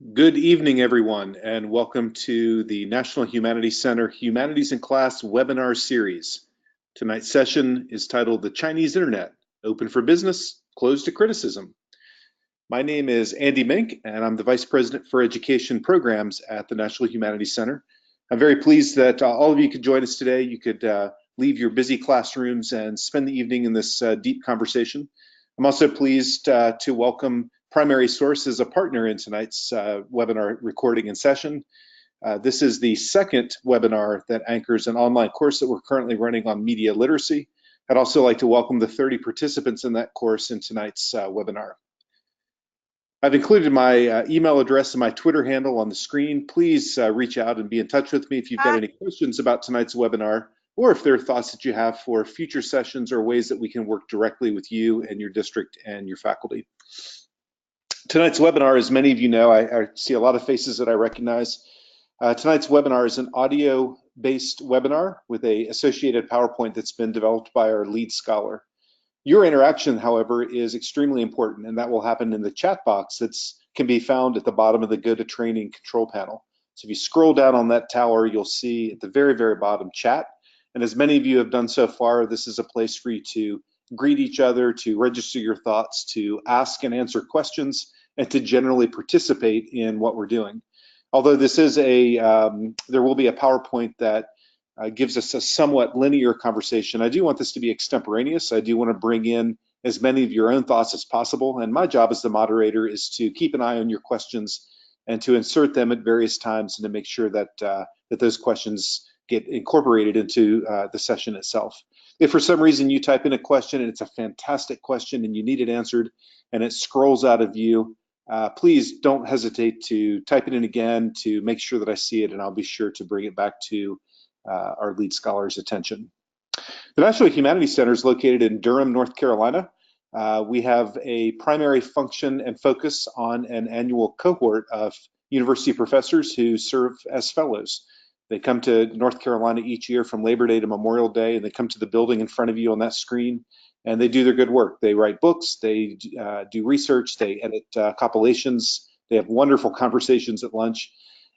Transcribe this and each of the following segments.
Good evening, everyone, and welcome to the National Humanities Center Humanities in Class webinar series. Tonight's session is titled The Chinese Internet, Open for Business, Closed to Criticism. My name is Andy Mink, and I'm the Vice President for Education Programs at the National Humanities Center. I'm very pleased that all of you could join us today. You could leave your busy classrooms and spend the evening in this deep conversation. I'm also pleased to welcome Primary Source as a partner in tonight's webinar recording and session. This is the second webinar that anchors an online course that we're currently running on media literacy. I'd also like to welcome the 30 participants in that course in tonight's webinar. I've included my email address and my Twitter handle on the screen. Please reach out and be in touch with me if you've got any questions about tonight's webinar, or if there are thoughts that you have for future sessions or ways that we can work directly with you and your district and your faculty. Tonight's webinar, as many of you know, I see a lot of faces that I recognize. Tonight's webinar is an audio-based webinar with an associated PowerPoint that's been developed by our lead scholar. Your interaction, however, is extremely important, and that will happen in the chat box that can be found at the bottom of the Go to Training control panel. So if you scroll down on that tower, you'll see at the very, very bottom chat. And as many of you have done so far, this is a place for you to greet each other, to register your thoughts, to ask and answer questions, and to generally participate in what we're doing. Although this is there will be a PowerPoint that gives us a somewhat linear conversation. I do want this to be extemporaneous. I do want to bring in as many of your own thoughts as possible. And my job as the moderator is to keep an eye on your questions and to insert them at various times and to make sure that, that those questions get incorporated into the session itself. If for some reason you type in a question and it's a fantastic question and you need it answered and it scrolls out of view, please don't hesitate to type it in again to make sure that I see it, and I'll be sure to bring it back to our lead scholar's attention. The National Humanities Center is located in Durham, North Carolina. We have a primary function and focus on an annual cohort of university professors who serve as fellows. They come to North Carolina each year from Labor Day to Memorial Day, and they come to the building in front of you on that screen, and they do their good work. They write books, they do research, they edit compilations, they have wonderful conversations at lunch,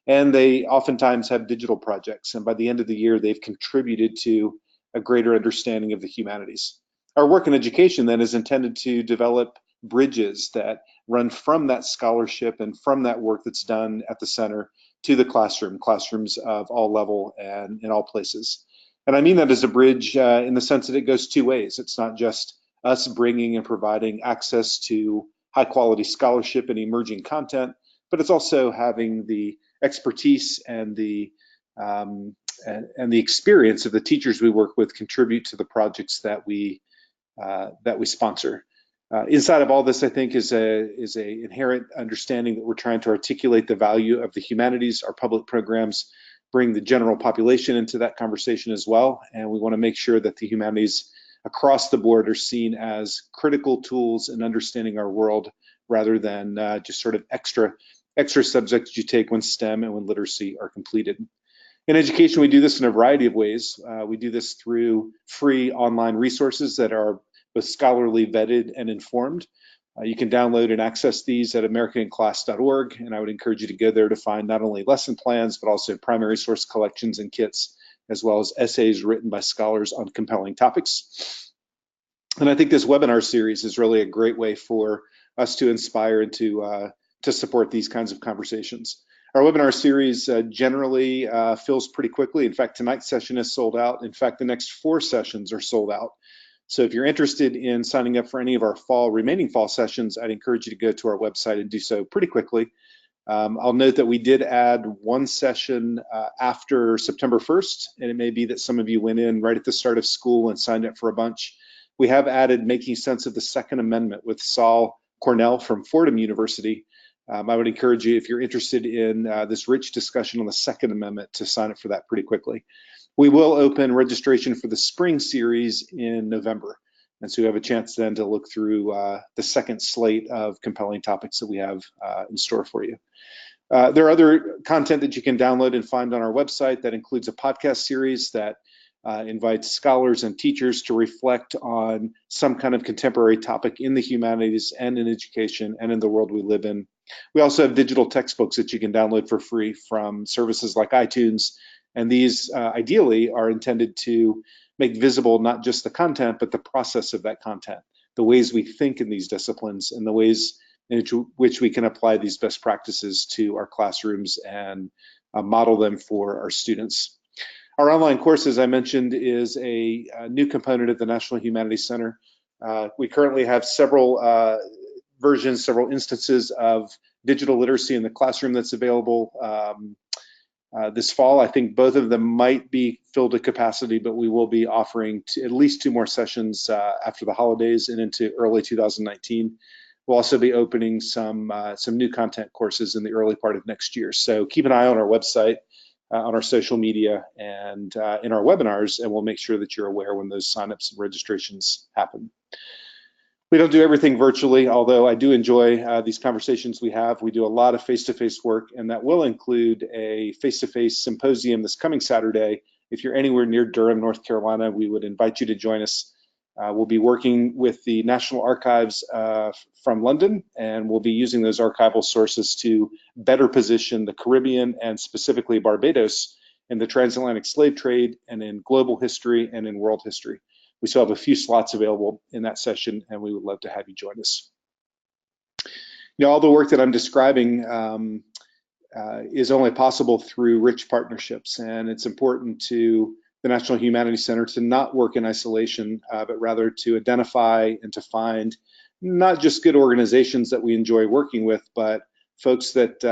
and they oftentimes have digital projects. And by the end of the year, they've contributed to a greater understanding of the humanities. Our work in education then is intended to develop bridges that run from that scholarship and from that work that's done at the center to the classrooms of all level and in all places. And I mean that as a bridge in the sense that it goes two ways. It's not just us bringing and providing access to high quality scholarship and emerging content, but it's also having the expertise and the experience of the teachers we work with contribute to the projects that we sponsor. Inside of all this, I think, is a inherent understanding that we're trying to articulate the value of the humanities. Our public programs bring the general population into that conversation as well, and we want to make sure that the humanities across the board are seen as critical tools in understanding our world, rather than just sort of extra subjects you take when STEM and when literacy are completed. In education, we do this in a variety of ways. We do this through free online resources that are both scholarly vetted and informed. You can download and access these at americaninclass.org, and I would encourage you to go there to find not only lesson plans, but also primary source collections and kits, as well as essays written by scholars on compelling topics. And I think this webinar series is really a great way for us to inspire and to support these kinds of conversations. Our webinar series generally fills pretty quickly. In fact, tonight's session is sold out. In fact, the next 4 sessions are sold out. So if you're interested in signing up for any of our remaining fall sessions, I'd encourage you to go to our website and do so pretty quickly. I'll note that we did add 1 session after September 1st, and it may be that some of you went in right at the start of school and signed up for a bunch. We have added Making Sense of the Second Amendment with Saul Cornell from Fordham University. I would encourage you, if you're interested in this rich discussion on the Second Amendment, to sign up for that pretty quickly. We will open registration for the spring series in November. And so you have a chance then to look through the second slate of compelling topics that we have in store for you. There are other content that you can download and find on our website that includes a podcast series that invites scholars and teachers to reflect on some kind of contemporary topic in the humanities and in education and in the world we live in. We also have digital textbooks that you can download for free from services like iTunes, and these ideally are intended to make visible not just the content, but the process of that content, the ways we think in these disciplines, and the ways in which we can apply these best practices to our classrooms and model them for our students. Our online course, as I mentioned, is a new component of the National Humanities Center. We currently have several versions, several instances of digital literacy in the classroom that's available this fall. I think both of them might be filled to capacity, but we will be offering at least 2 more sessions after the holidays and into early 2019. We'll also be opening some new content courses in the early part of next year. So keep an eye on our website, on our social media, and in our webinars, and we'll make sure that you're aware when those signups and registrations happen. We don't do everything virtually, although I do enjoy these conversations we have. We do a lot of face-to-face work, and that will include a face-to-face symposium this coming Saturday. If you're anywhere near Durham, North Carolina, we would invite you to join us. We'll be working with the National Archives from London, and we'll be using those archival sources to better position the Caribbean and specifically Barbados in the transatlantic slave trade and in global history and in world history. We still have a few slots available in that session, and we would love to have you join us. You know, all the work that I'm describing is only possible through rich partnerships, and it's important to the National Humanities Center to not work in isolation, but rather to identify and to find not just good organizations that we enjoy working with, but folks that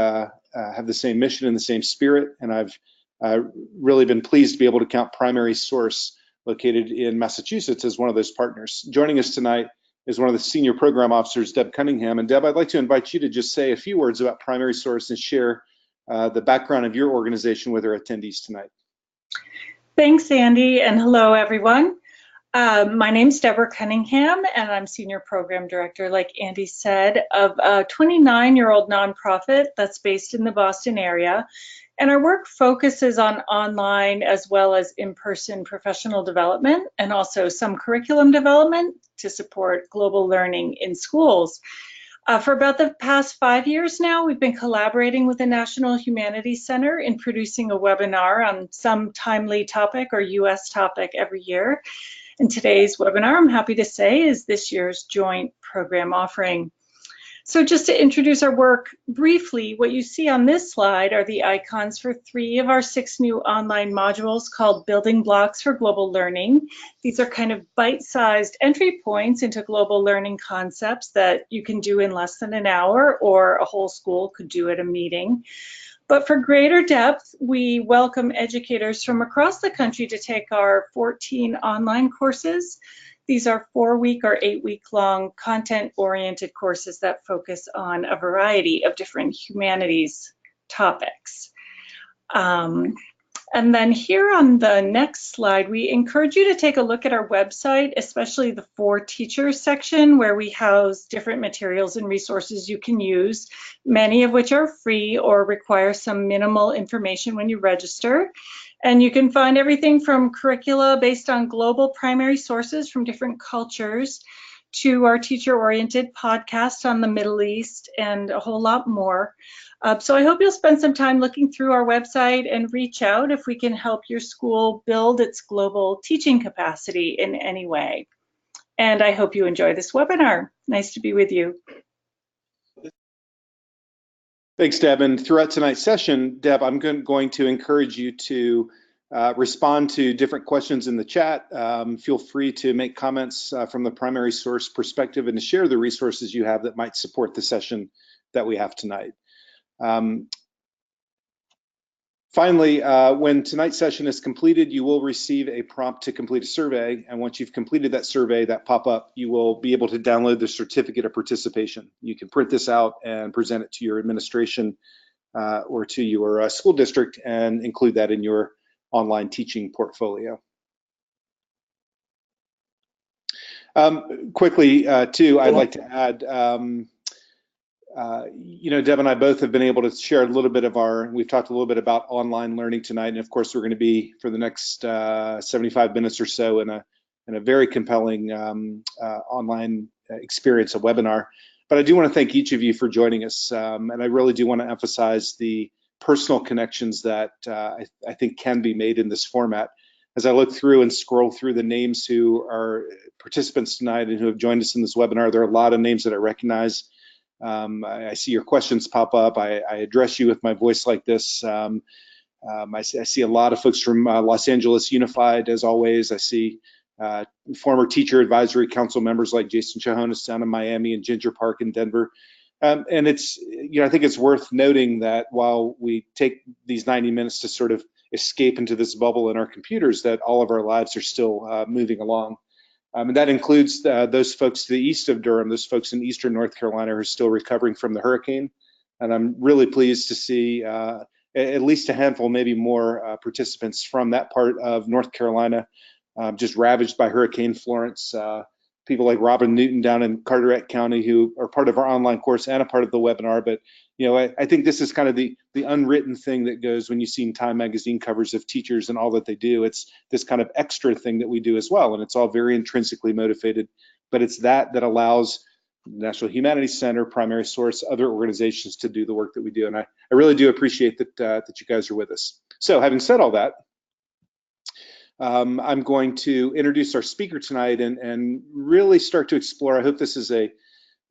have the same mission and the same spirit. And I've really been pleased to be able to count Primary Source, located in Massachusetts, as one of those partners. Joining us tonight is one of the senior program officers, Deb Cunningham. And Deb, I'd like to invite you to just say a few words about Primary Source and share the background of your organization with our attendees tonight. Thanks, Andy, and hello, everyone. My name's Deborah Cunningham, and I'm Senior Program Director, like Andy said, of a 29-year-old nonprofit that's based in the Boston area. And our work focuses on online as well as in-person professional development and also some curriculum development to support global learning in schools. For about the past 5 years now, we've been collaborating with the National Humanities Center in producing a webinar on some timely topic or US topic every year. And today's webinar, I'm happy to say, is this year's joint program offering. So just to introduce our work briefly, what you see on this slide are the icons for 3 of our 6 new online modules called Building Blocks for Global Learning. These are kind of bite-sized entry points into global learning concepts that you can do in less than an hour, or a whole school could do at a meeting. But for greater depth, we welcome educators from across the country to take our 14 online courses. These are 4-week or 8-week-long content-oriented courses that focus on a variety of different humanities topics. And then here on the next slide, we encourage you to take a look at our website, especially the For Teachers section, where we house different materials and resources you can use, many of which are free or require some minimal information when you register. And you can find everything from curricula based on global primary sources from different cultures to our teacher-oriented podcast on the Middle East and a whole lot more. So I hope you'll spend some time looking through our website and reach out if we can help your school build its global teaching capacity in any way. And I hope you enjoy this webinar. Nice to be with you. Thanks, Deb. And throughout tonight's session, Deb, I'm going to encourage you to respond to different questions in the chat. Feel free to make comments from the Primary Source perspective and to share the resources you have that might support the session that we have tonight. Finally, when tonight's session is completed, you will receive a prompt to complete a survey. And once you've completed that survey, that pop-up, you will be able to download the certificate of participation. You can print this out and present it to your administration or to your school district and include that in your online teaching portfolio. Quickly, too, I'd like to add, you know, Deb and I both have been able to share a little bit of we've talked a little bit about online learning tonight, and of course we're going to be for the next 75 minutes or so in a very compelling online experience, a webinar. But I do want to thank each of you for joining us, and I really do want to emphasize the personal connections that I think can be made in this format. As I look through and scroll through the names who are participants tonight and who have joined us in this webinar, there are a lot of names that I recognize. I see your questions pop up. I address you with my voice like this. I see a lot of folks from Los Angeles Unified, as always. I see former teacher advisory council members like Jason Chahonis down in Miami and Ginger Park in Denver. And it's, I think it's worth noting that while we take these 90 minutes to sort of escape into this bubble in our computers, that all of our lives are still moving along. And that includes those folks to the east of Durham, those folks in eastern North Carolina who are still recovering from the hurricane. And I'm really pleased to see at least a handful, maybe more participants from that part of North Carolina just ravaged by Hurricane Florence. People like Robin Newton down in Carteret County who are part of our online course and a part of the webinar. But I think this is kind of the unwritten thing that goes when you've seen Time magazine covers of teachers and all that they do. It's this kind of extra thing that we do as well, and it's all very intrinsically motivated. But it's that allows National Humanities Center, Primary Source, other organizations to do the work that we do. And I really do appreciate that you guys are with us. So having said all that, I'm going to introduce our speaker tonight and really start to explore. I hope this is a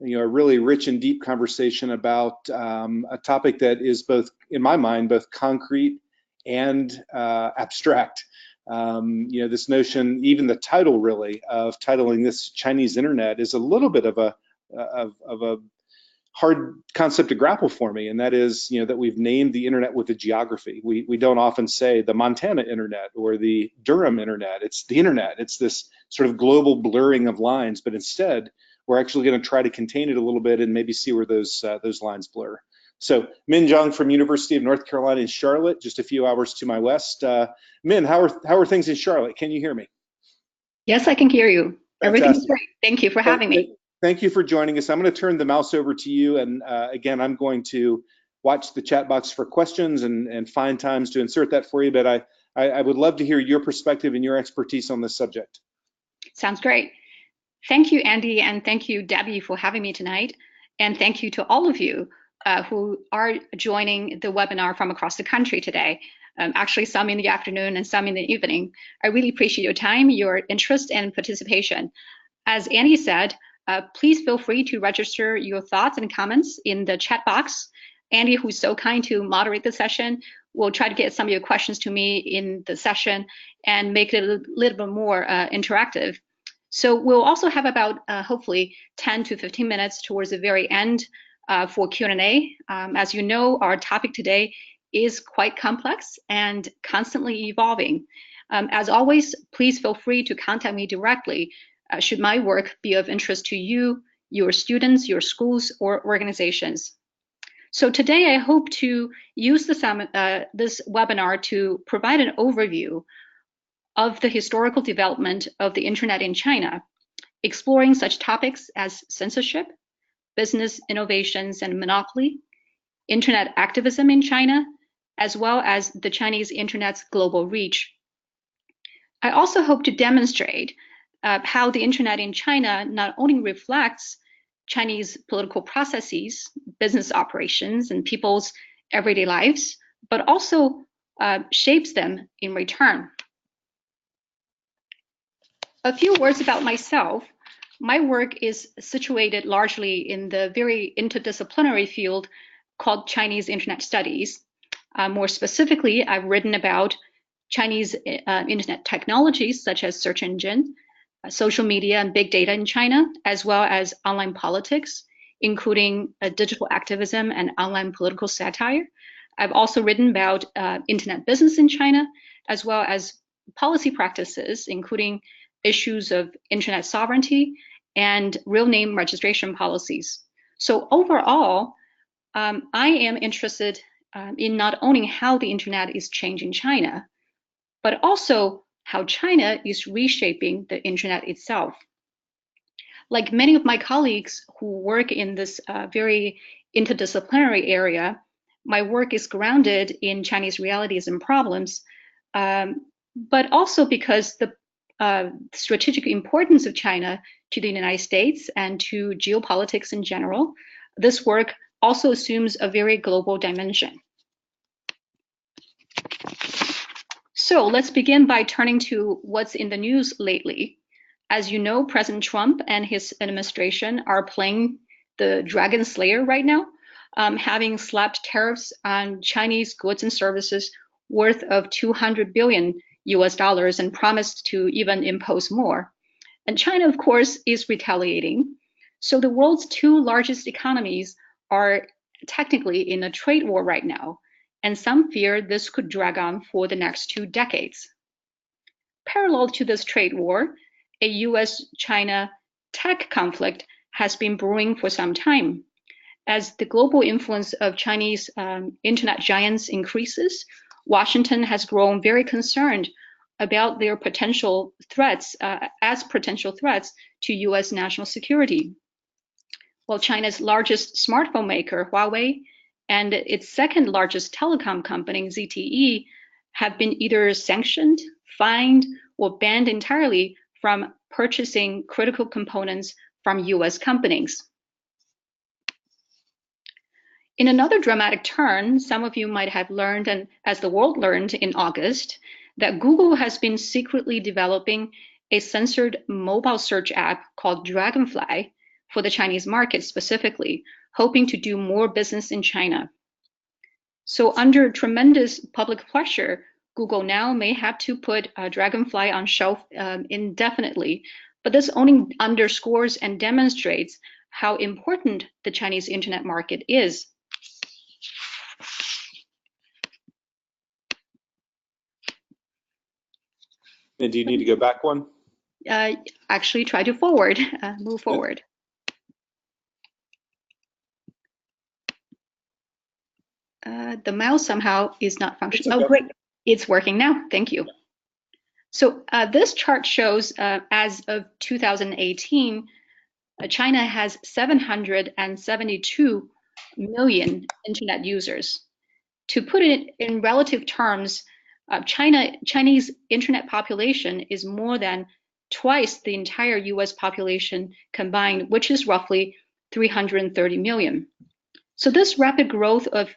really rich and deep conversation about a topic that is both, in my mind, both concrete and abstract. This notion, even the title really, of titling this Chinese Internet is a little bit of a hard concept to grapple for me, and that is, that we've named the internet with a geography. We don't often say the Montana internet or the Durham internet. It's the internet. It's this sort of global blurring of lines, but instead we're actually going to try to contain it a little bit and maybe see where those lines blur. So Min Zhang from University of North Carolina in Charlotte, just a few hours to my west. Min, how are things in Charlotte? Can you hear me? Yes, I can hear you. Fantastic. Everything's great. Thank you for having me. Thank you for joining us. I'm going to turn the mouse over to you. And again, I'm going to watch the chat box for questions and find times to insert that for you. But I would love to hear your perspective and your expertise on this subject. Sounds great. Thank you, Andy, and thank you, Debbie, for having me tonight. And thank you to all of you who are joining the webinar from across the country today. Actually, some in the afternoon and some in the evening. I really appreciate your time, your interest, and participation. As Andy said, please feel free to register your thoughts and comments in the chat box. Andy, who's so kind to moderate the session, will try to get some of your questions to me in the session and make it a little bit more interactive. So we'll also have about hopefully 10 to 15 minutes towards the very end for Q&A. As you know, our topic today is quite complex and constantly evolving. As always, please feel free to contact me directly should my work be of interest to you, your students, your schools, or organizations. So today I hope to use this webinar to provide an overview of the historical development of the internet in China, exploring such topics as censorship, business innovations and monopoly, internet activism in China, as well as the Chinese internet's global reach. I also hope to demonstrate how the internet in China not only reflects Chinese political processes, business operations, and people's everyday lives, but also shapes them in return. A few words about myself. My work is situated largely in the very interdisciplinary field called Chinese Internet Studies. More specifically, I've written about Chinese internet technologies such as search engine, social media and big data in China, as well as online politics, including digital activism and online political satire. I've also written about internet business in China, as well as policy practices, including issues of internet sovereignty and real name registration policies. So overall, I am interested in not only how the internet is changing China, but also how China is reshaping the internet itself. Like many of my colleagues who work in this very interdisciplinary area, my work is grounded in Chinese realities and problems, but also because the strategic importance of China to the United States and to geopolitics in general, this work also assumes a very global dimension. So let's begin by turning to what's in the news lately. As you know, President Trump and his administration are playing the dragon slayer right now, having slapped tariffs on Chinese goods and services worth of $200 billion and promised to even impose more. And China, of course, is retaliating. So the world's two largest economies are technically in a trade war right now, and some fear this could drag on for the next 2 decades. Parallel to this trade war, a US-China tech conflict has been brewing for some time. As the global influence of Chinese internet giants increases, Washington has grown very concerned about their potential threats to US national security. While China's largest smartphone maker, Huawei, and its second largest telecom company, ZTE, have been either sanctioned, fined, or banned entirely from purchasing critical components from US companies. In another dramatic turn, some of you might have learned, and as the world learned in August, that Google has been secretly developing a censored mobile search app called Dragonfly for the Chinese market specifically, hoping to do more business in China. So under tremendous public pressure, Google now may have to put Dragonfly on shelf indefinitely, but this only underscores and demonstrates how important the Chinese internet market is. And do you need to go back one? Actually, try to move forward. The mouse somehow is not functioning. Okay. Oh, great. It's working now. Thank you. So this chart shows as of 2018, China has 772 million internet users. To put it in relative terms, Chinese internet population is more than twice the entire US population combined, which is roughly 330 million. So this rapid growth of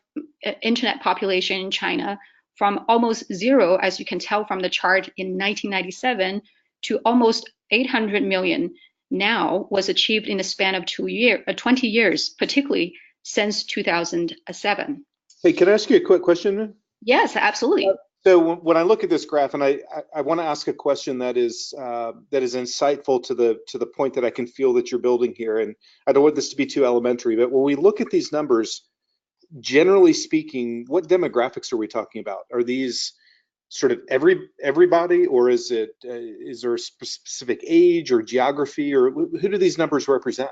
internet population in China from almost zero, as you can tell from the chart in 1997, to almost 800 million now was achieved in a span of 20 years, particularly since 2007. Hey, can I ask you a quick question? Yes, absolutely. So when I look at this graph, and I want to ask a question that is insightful to the point that I can feel that you're building here, and I don't want this to be too elementary, but when we look at these numbers, generally speaking, what demographics are we talking about? Are these sort of everybody, or is there a specific age or geography, or who do these numbers represent?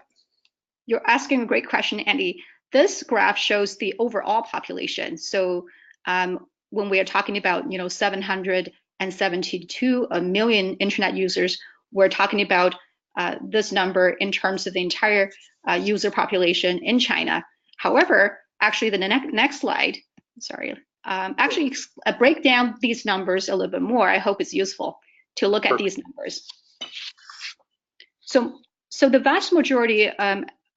You're asking a great question, Andy. This graph shows the overall population. So when we are talking about 772 million internet users, we're talking about this number in terms of the entire user population in China. However, actually the next slide, actually break down these numbers a little bit more. I hope it's useful to look at these numbers. So the vast majority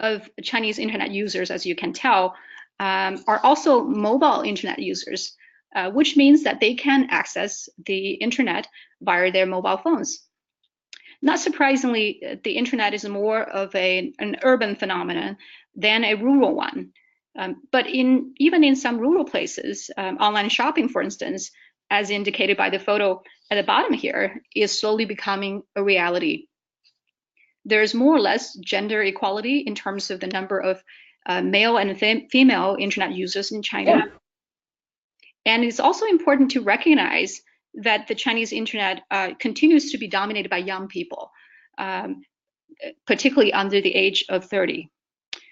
of Chinese internet users, as you can tell, are also mobile internet users, which means that they can access the internet via their mobile phones. Not surprisingly, the internet is more of an urban phenomenon than a rural one. But even in some rural places, online shopping, for instance, as indicated by the photo at the bottom here, is slowly becoming a reality. There's more or less gender equality in terms of the number of male and female internet users in China. Yeah. And it's also important to recognize that the Chinese internet continues to be dominated by young people, particularly under the age of 30.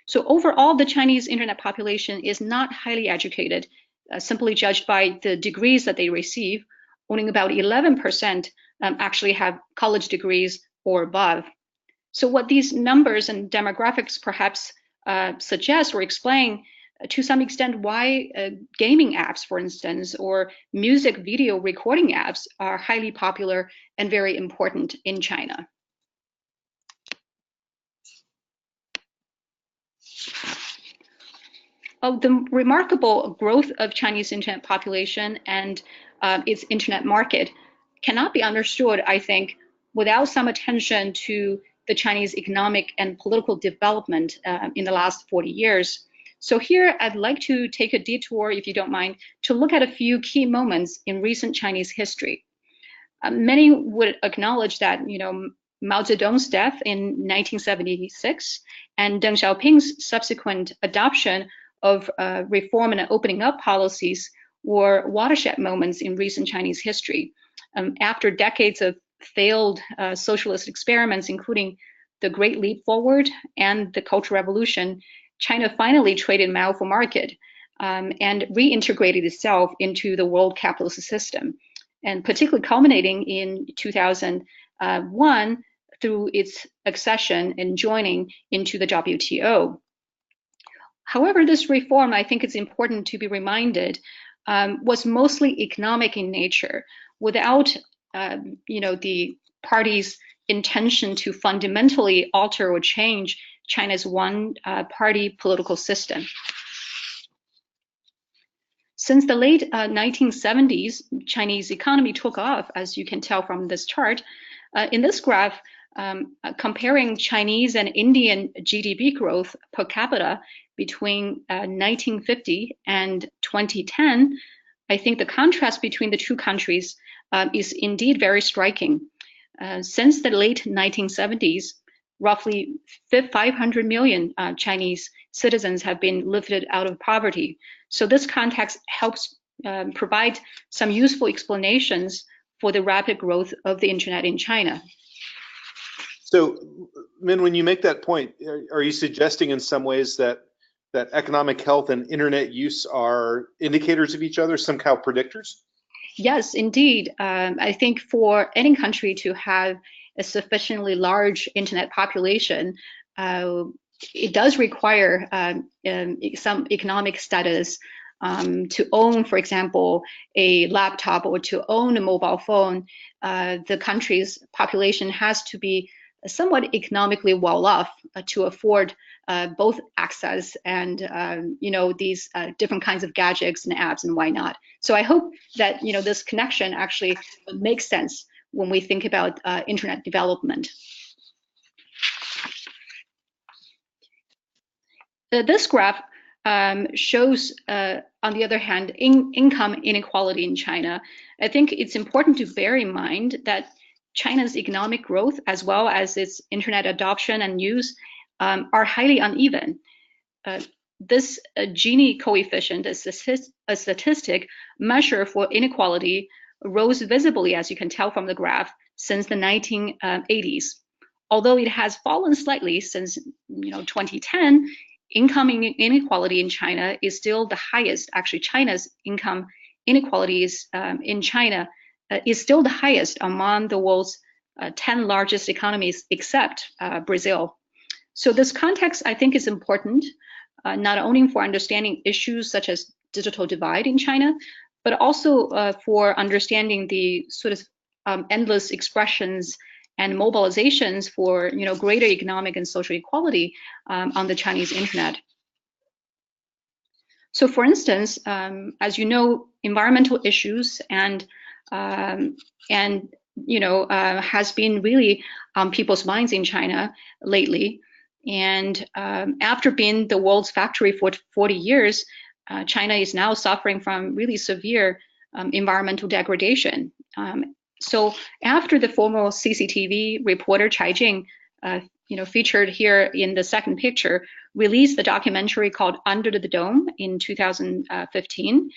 So overall, the Chinese internet population is not highly educated, simply judged by the degrees that they receive. Only about 11% actually have college degrees or above. So what these numbers and demographics perhaps suggest or explain to some extent why gaming apps, for instance, or music video recording apps are highly popular and very important in China. The remarkable growth of Chinese internet population and its internet market cannot be understood, I think, without some attention to the Chinese economic and political development in the last 40 years. So here I'd like to take a detour, if you don't mind, to look at a few key moments in recent Chinese history. Many would acknowledge that, Mao Zedong's death in 1976 and Deng Xiaoping's subsequent adoption of reform and opening up policies were watershed moments in recent Chinese history. After decades of failed socialist experiments, including the Great Leap Forward and the Cultural Revolution, China finally traded Mao for market and reintegrated itself into the world capitalist system, and particularly culminating in 2001 through its accession and joining into the WTO. However, this reform, I think it's important to be reminded, was mostly economic in nature, without the party's intention to fundamentally alter or change China's one-party political system. Since the late 1970s, Chinese economy took off, as you can tell from this chart. In this graph, comparing Chinese and Indian GDP growth per capita between 1950 and 2010, I think the contrast between the two countries is indeed very striking. Since the late 1970s, roughly 500 million Chinese citizens have been lifted out of poverty. So this context helps provide some useful explanations for the rapid growth of the internet in China. So, Min, when you make that point, are you suggesting in some ways that economic health and internet use are indicators of each other, somehow predictors? Yes, indeed. I think for any country to have a sufficiently large internet population, it does require some economic status to own, for example, a laptop or to own a mobile phone. The country's population has to be somewhat economically well off to afford both access and these different kinds of gadgets and apps and why not. So I hope that this connection actually makes sense when we think about internet development. This graph shows, on the other hand, income inequality in China. I think it's important to bear in mind that China's economic growth, as well as its internet adoption and use, are highly uneven. This Gini coefficient, a statistic measure for inequality, rose visibly, as you can tell from the graph, since the 1980s. Although it has fallen slightly since 2010, income inequality in China is still the highest. Actually, China's income inequality in China is still the highest among the world's 10 largest economies, except Brazil. So this context, I think, is important, not only for understanding issues such as digital divide in China, but also for understanding the sort of endless expressions and mobilizations for greater economic and social equality on the Chinese internet. So, for instance, as you know, environmental issues and has been really on people's minds in China lately. And after being the world's factory for 40 years, China is now suffering from really severe environmental degradation. So after the former CCTV reporter Chai Jing, featured here in the second picture, released the documentary called Under the Dome in 2015,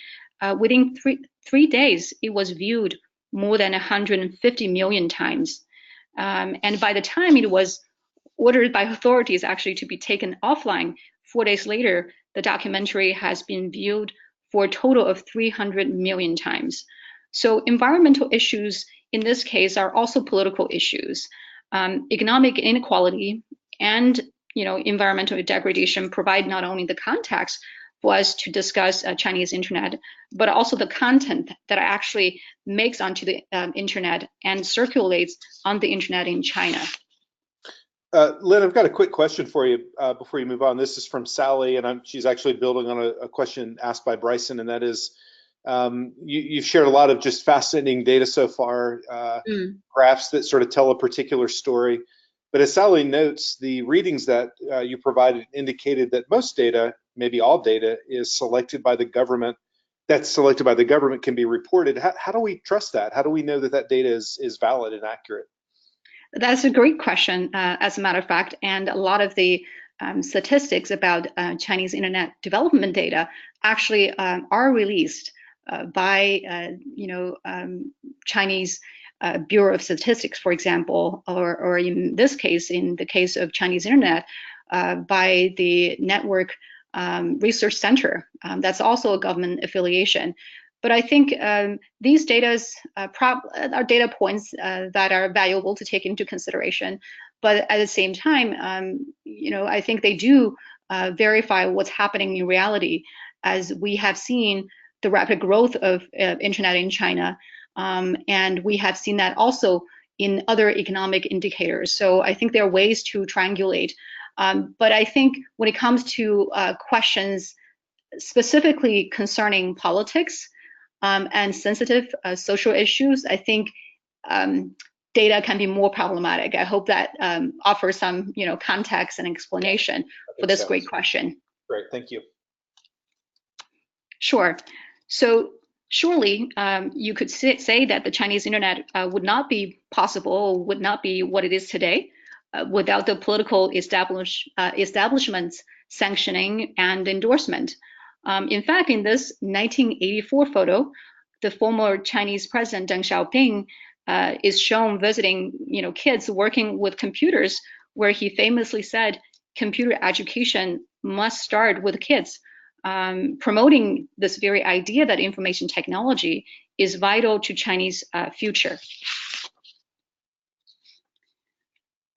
within three days, it was viewed more than 150 million times. And by the time it was ordered by authorities actually to be taken offline, 4 days later, the documentary has been viewed for a total of 300 million times. So environmental issues in this case are also political issues. Economic inequality and environmental degradation provide not only the context was to discuss Chinese internet, but also the content that actually makes onto the internet and circulates on the internet in China. Lynn, I've got a quick question for you before you move on. This is from Sally, and she's actually building on a question asked by Bryson, and that is, you've shared a lot of just fascinating data so far, graphs that sort of tell a particular story. But as Sally notes, the readings that you provided indicated that most data, maybe all data, is selected by the government. That's selected by the government can be reported. How do we trust that? How do we know that that data is valid and accurate? That's a great question, as a matter of fact, and a lot of the statistics about Chinese internet development data actually are released by, Chinese Bureau of Statistics, for example, or in this case, in the case of Chinese internet, by the Network Research Center. That's also a government affiliation. But I think these data are data points that are valuable to take into consideration. But at the same time, I think they do verify what's happening in reality, as we have seen the rapid growth of internet in China. And we have seen that also in other economic indicators. So I think there are ways to triangulate. But I think when it comes to questions specifically concerning politics and sensitive social issues, I think data can be more problematic. I hope that offers some context and explanation for this great question. Great, thank you. Sure. So surely you could say that the Chinese internet would not be possible, or would not be what it is today, without the political establishment's sanctioning and endorsement. In fact, in this 1984 photo, the former Chinese president Deng Xiaoping is shown visiting, kids working with computers, where he famously said, "Computer education must start with kids," promoting this very idea that information technology is vital to Chinese future.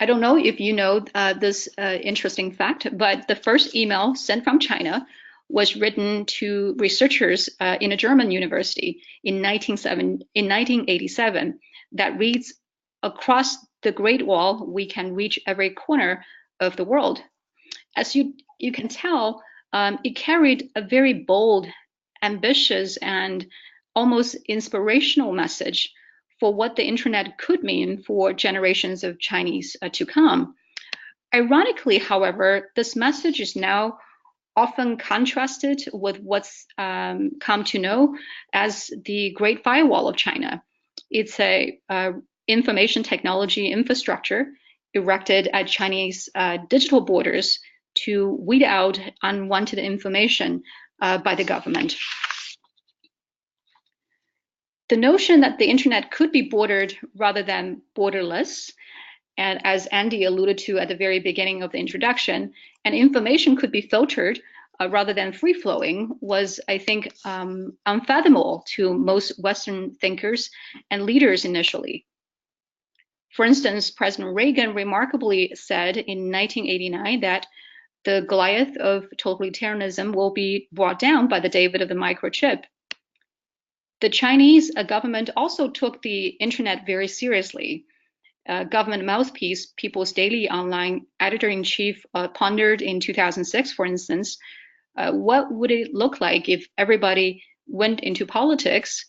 I don't know if you know this interesting fact, but the first email sent from China was written to researchers in a German university in 1987 that reads, "Across the Great Wall, we can reach every corner of the world." As you can tell, it carried a very bold, ambitious, and almost inspirational message for what the internet could mean for generations of Chinese to come. Ironically, however, this message is now often contrasted with what's come to know as the Great Firewall of China. It's a information technology infrastructure erected at Chinese digital borders to weed out unwanted information by the government. The notion that the internet could be bordered rather than borderless, and as Andy alluded to at the very beginning of the introduction, and information could be filtered rather than free-flowing, was, I think, unfathomable to most Western thinkers and leaders initially. For instance, President Reagan remarkably said in 1989 that the Goliath of totalitarianism will be brought down by the David of the microchip. The Chinese government also took the internet very seriously. Government mouthpiece, People's Daily Online editor-in-chief pondered in 2006, for instance, what would it look like if everybody went into politics?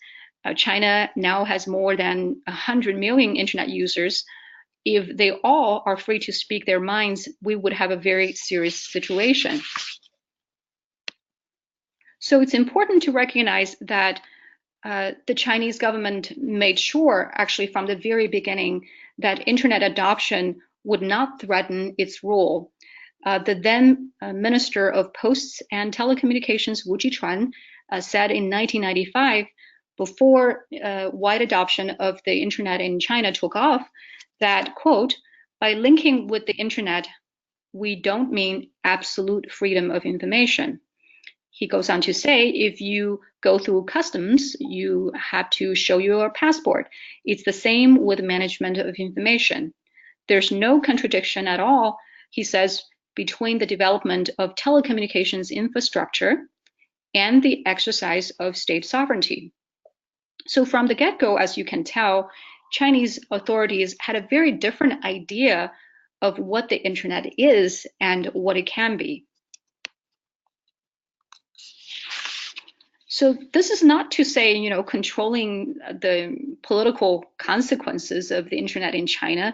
China now has more than 100 million internet users. If they all are free to speak their minds, we would have a very serious situation. So it's important to recognize that the Chinese government made sure, actually from the very beginning, that internet adoption would not threaten its role. The then Minister of Posts and Telecommunications, Wu Jichuan, said in 1995, before wide adoption of the internet in China took off, that, quote, "By linking with the internet, we don't mean absolute freedom of information." He goes on to say, if you go through customs, you have to show your passport. It's the same with management of information. There's no contradiction at all, he says, between the development of telecommunications infrastructure and the exercise of state sovereignty. So from the get-go, as you can tell, Chinese authorities had a very different idea of what the internet is and what it can be. So this is not to say, controlling the political consequences of the internet in China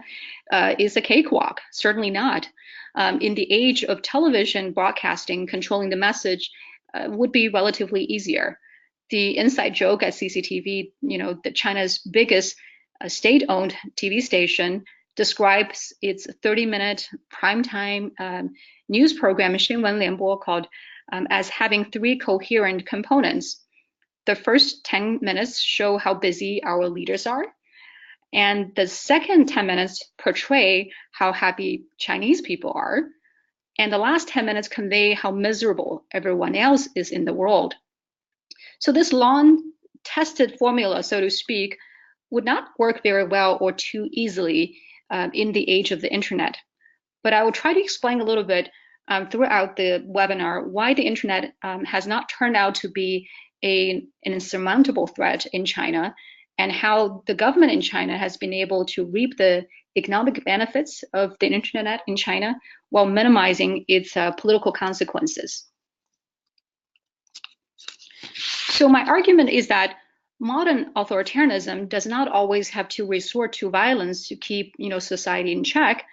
is a cakewalk. Certainly not. In the age of television broadcasting, controlling the message would be relatively easier. The inside joke at CCTV, that China's biggest state-owned TV station describes its 30-minute primetime news program, 新闻联播, called as having 3 coherent components. The first 10 minutes show how busy our leaders are, and the second 10 minutes portray how happy Chinese people are, and the last 10 minutes convey how miserable everyone else is in the world. So this long-tested formula, so to speak, would not work very well or too easily in the age of the internet. But I will try to explain a little bit throughout the webinar why the internet has not turned out to be an insurmountable threat in China, and how the government in China has been able to reap the economic benefits of the internet in China while minimizing its political consequences. So my argument is that modern authoritarianism does not always have to resort to violence to keep, society in check.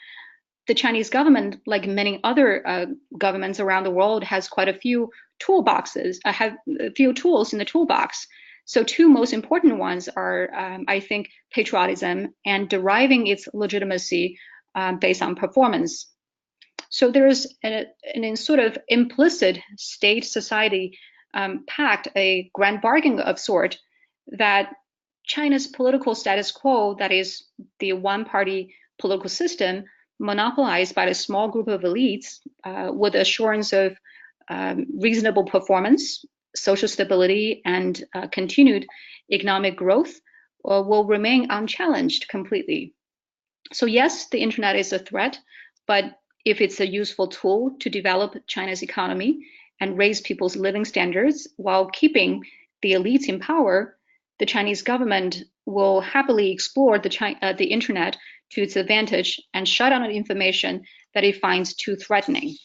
The Chinese government, like many other governments around the world, has quite a few toolboxes, have a few tools in the toolbox. So 2 most important ones are, I think, patriotism and deriving its legitimacy based on performance. So there's an sort of implicit state-society pact, a grand bargain of sort, that China's political status quo, that is the one-party political system, monopolized by a small group of elites with assurance of reasonable performance, social stability, and continued economic growth will remain unchallenged completely. So yes, the internet is a threat, but if it's a useful tool to develop China's economy and raise people's living standards while keeping the elites in power, the Chinese government will happily explore the internet to its advantage and shut down information that it finds too threatening.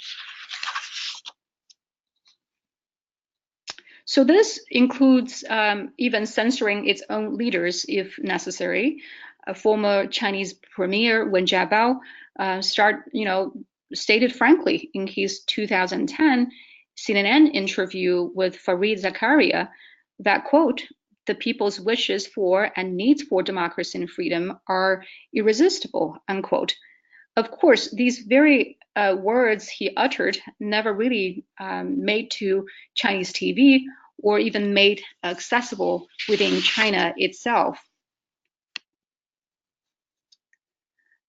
So this includes even censoring its own leaders if necessary. A former Chinese premier Wen Jiabao stated frankly in his 2010 CNN interview with Fareed Zakaria that, quote, "The people's wishes for and needs for democracy and freedom are irresistible," unquote. Of course, these very words he uttered never really made to Chinese TV or even made accessible within China itself.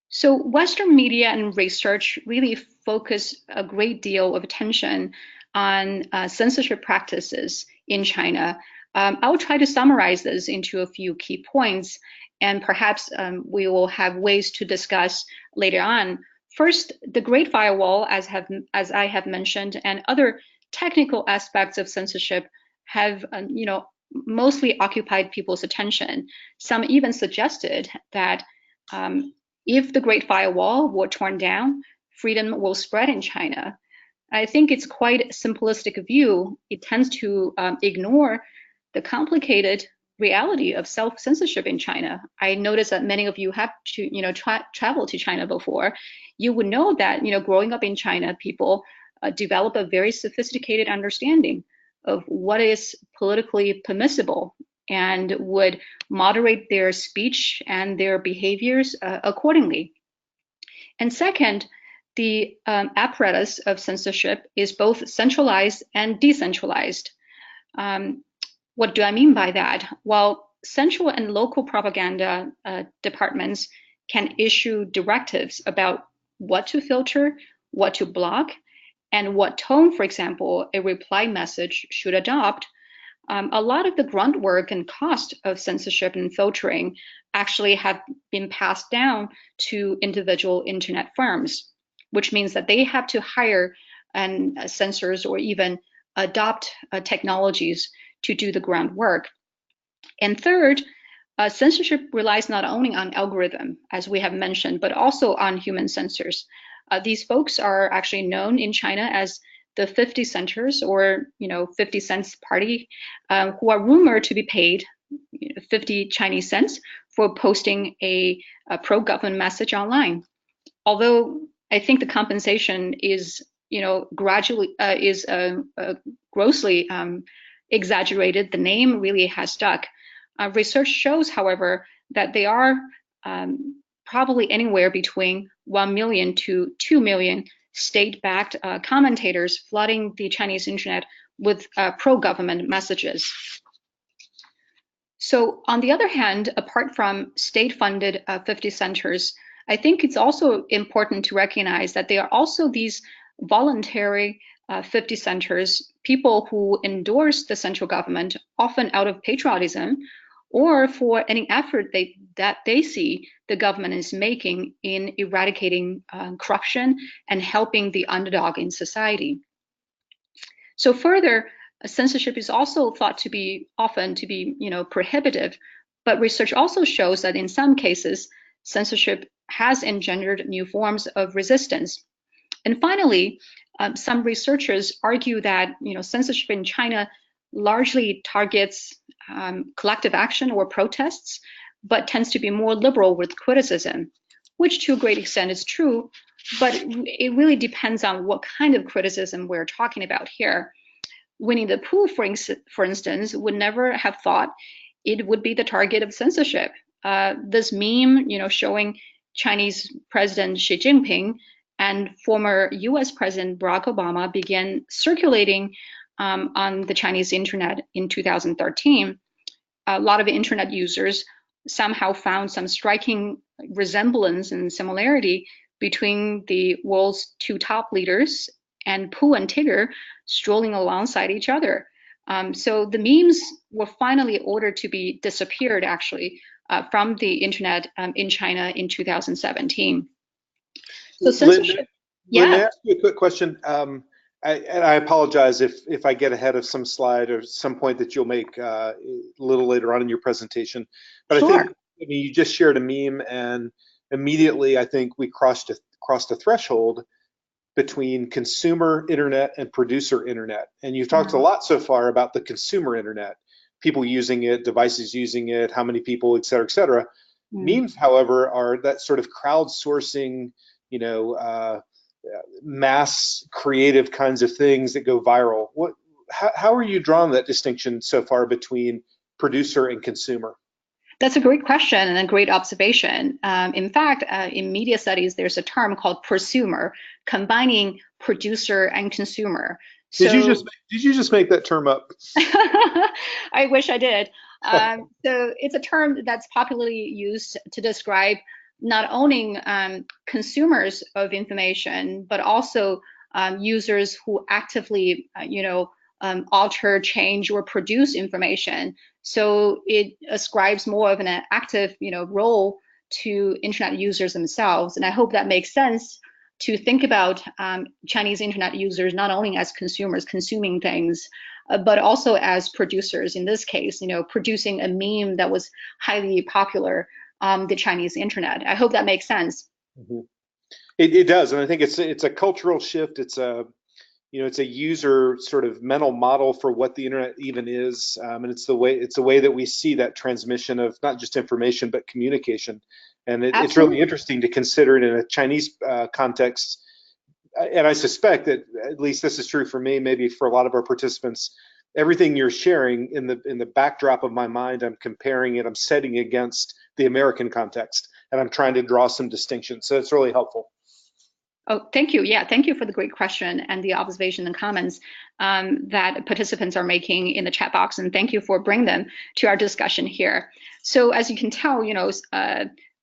So Western media and research really focus a great deal of attention on censorship practices in China. I'll try to summarize this into a few key points, and perhaps we will have ways to discuss later on. First, the Great Firewall, as I have mentioned, and other technical aspects of censorship have, mostly occupied people's attention. Some even suggested that if the Great Firewall were torn down, freedom will spread in China. I think it's quite a simplistic view. It tends to ignore the complicated reality of self-censorship in China. I noticed that many of you have to, travel to China before. You would know that, growing up in China, people develop a very sophisticated understanding of what is politically permissible and would moderate their speech and their behaviors accordingly. And second, the apparatus of censorship is both centralized and decentralized. What do I mean by that? Well, central and local propaganda departments can issue directives about what to filter, what to block, and what tone, for example, a reply message should adopt. A lot of the grunt work and cost of censorship and filtering actually have been passed down to individual internet firms, which means that they have to hire censors or even adopt technologies to do the groundwork. And third, censorship relies not only on algorithm, as we have mentioned, but also on human censors. These folks are actually known in China as the 50 centers, or 50 cents party, who are rumored to be paid 50 Chinese cents for posting a pro-government message online. Although I think the compensation is grossly exaggerated, the name really has stuck. Research shows, however, that they are probably anywhere between 1 million to 2 million state-backed commentators flooding the Chinese internet with pro-government messages. So on the other hand, apart from state-funded 50 centers, I think it's also important to recognize that there are also these voluntary 50 centers, people who endorse the central government, often out of patriotism, or for any effort that they see the government is making in eradicating corruption and helping the underdog in society. So further, censorship is also thought to be often prohibitive, but research also shows that in some cases, censorship has engendered new forms of resistance. And finally, some researchers argue that censorship in China largely targets collective action or protests, but tends to be more liberal with criticism, which to a great extent is true, but it really depends on what kind of criticism we're talking about here. Winnie the Pooh, for instance, would never have thought it would be the target of censorship. This meme, showing Chinese President Xi Jinping and former US President Barack Obama began circulating on the Chinese internet in 2013. A lot of internet users somehow found some striking resemblance and similarity between the world's two top leaders and Pooh and Tigger strolling alongside each other. So the memes were finally ordered to be disappeared, actually, from the internet in China in 2017. So censorship. Lynn, may I ask you a quick question? I apologize if I get ahead of some slide or some point that you'll make a little later on in your presentation. But Sure. I think you just shared a meme, and immediately I think we crossed a threshold between consumer internet and producer internet. And you've talked a lot so far about the consumer internet, people using it, devices using it, how many people, et cetera, et cetera. Memes, however, are that sort of crowdsourcing, mass creative kinds of things that go viral. How are you drawing that distinction so far between producer and consumer? That's a great question and a great observation. In fact, in media studies, there's a term called prosumer, combining producer and consumer. So, did you just make that term up? I wish I did. So it's a term that's popularly used to describe not only consumers of information, but also users who actively, alter, change, or produce information. So it ascribes more of an active, role to internet users themselves. And I hope that makes sense to think about Chinese internet users not only as consumers consuming things, but also as producers. In this case, producing a meme that was highly popular on the Chinese internet. I hope that makes sense. Mm-hmm. It does, and I think it's a cultural shift. It's a user sort of mental model for what the internet even is, and it's the way that we see that transmission of not just information but communication. And it's really interesting to consider it in a Chinese context. And I suspect that at least this is true for me, maybe for a lot of our participants. Everything you're sharing in the backdrop of my mind, I'm comparing it, I'm setting against the American context, and I'm trying to draw some distinctions. So it's really helpful. Oh, thank you. Yeah, thank you for the great question and the observation and comments that participants are making in the chat box, and thank you for bringing them to our discussion here. So as you can tell,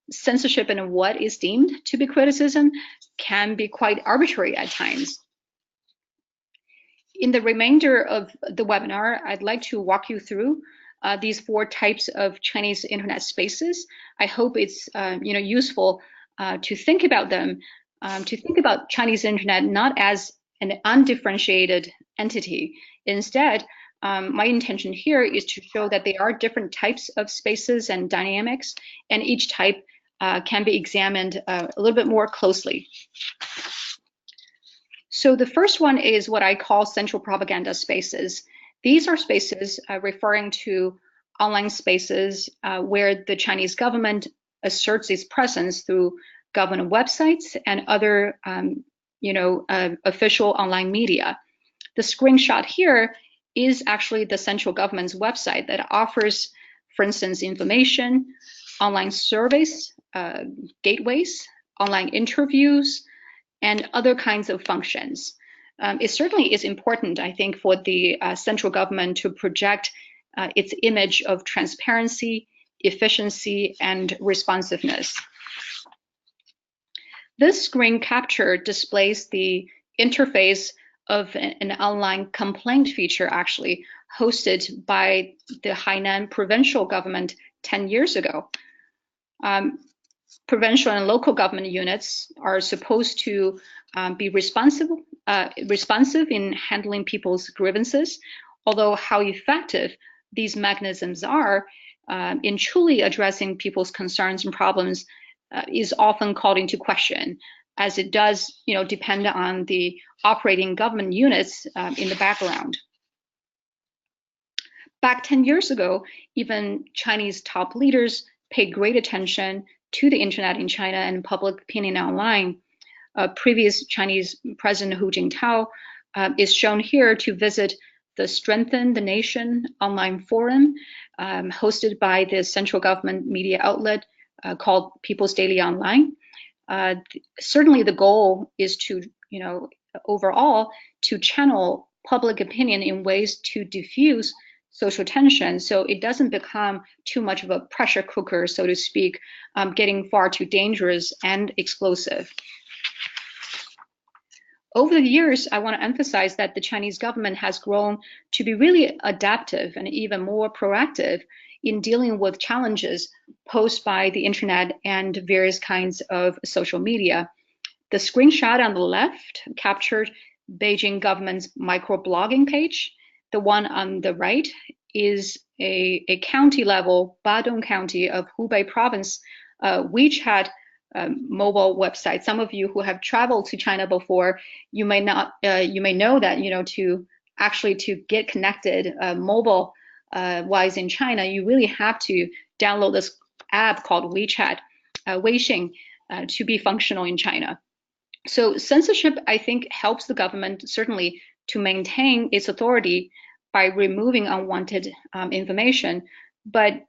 censorship and what is deemed to be criticism can be quite arbitrary at times. In the remainder of the webinar, I'd like to walk you through these 4 types of Chinese internet spaces. I hope it's useful to think about them, to think about Chinese internet not as an undifferentiated entity. Instead, my intention here is to show that there are different types of spaces and dynamics, and each type can be examined a little bit more closely. So the first one is what I call central propaganda spaces. These are spaces referring to online spaces where the Chinese government asserts its presence through government websites and other official online media. The screenshot here is actually the central government's website that offers, for instance, information, online surveys, gateways, online interviews, and other kinds of functions. It certainly is important, I think, for the central government to project its image of transparency, efficiency, and responsiveness. This screen capture displays the interface of an online complaint feature actually hosted by the Hainan provincial government 10 years ago. Provincial and local government units are supposed to be responsive in handling people's grievances, although how effective these mechanisms are in truly addressing people's concerns and problems is often called into question, as it does depend on the operating government units in the background. Back 10 years ago, even Chinese top leaders paid great attention to the internet in China and public opinion online. Previous Chinese President Hu Jintao is shown here to visit the Strengthen the Nation online forum hosted by the central government media outlet called People's Daily Online. Certainly the goal is to, overall, to channel public opinion in ways to diffuse social tension, so it doesn't become too much of a pressure cooker, so to speak, getting far too dangerous and explosive. Over the years, I want to emphasize that the Chinese government has grown to be really adaptive and even more proactive in dealing with challenges posed by the internet and various kinds of social media. The screenshot on the left captured Beijing government's microblogging page. The one on the right is a county level, Badong County of Hubei province, WeChat mobile website. Some of you who have traveled to China before, you may know that to get connected mobile wise in China, you really have to download this app called WeChat, Weixin, to be functional in China. So censorship, I think, helps the government certainly to maintain its authority by removing unwanted information. But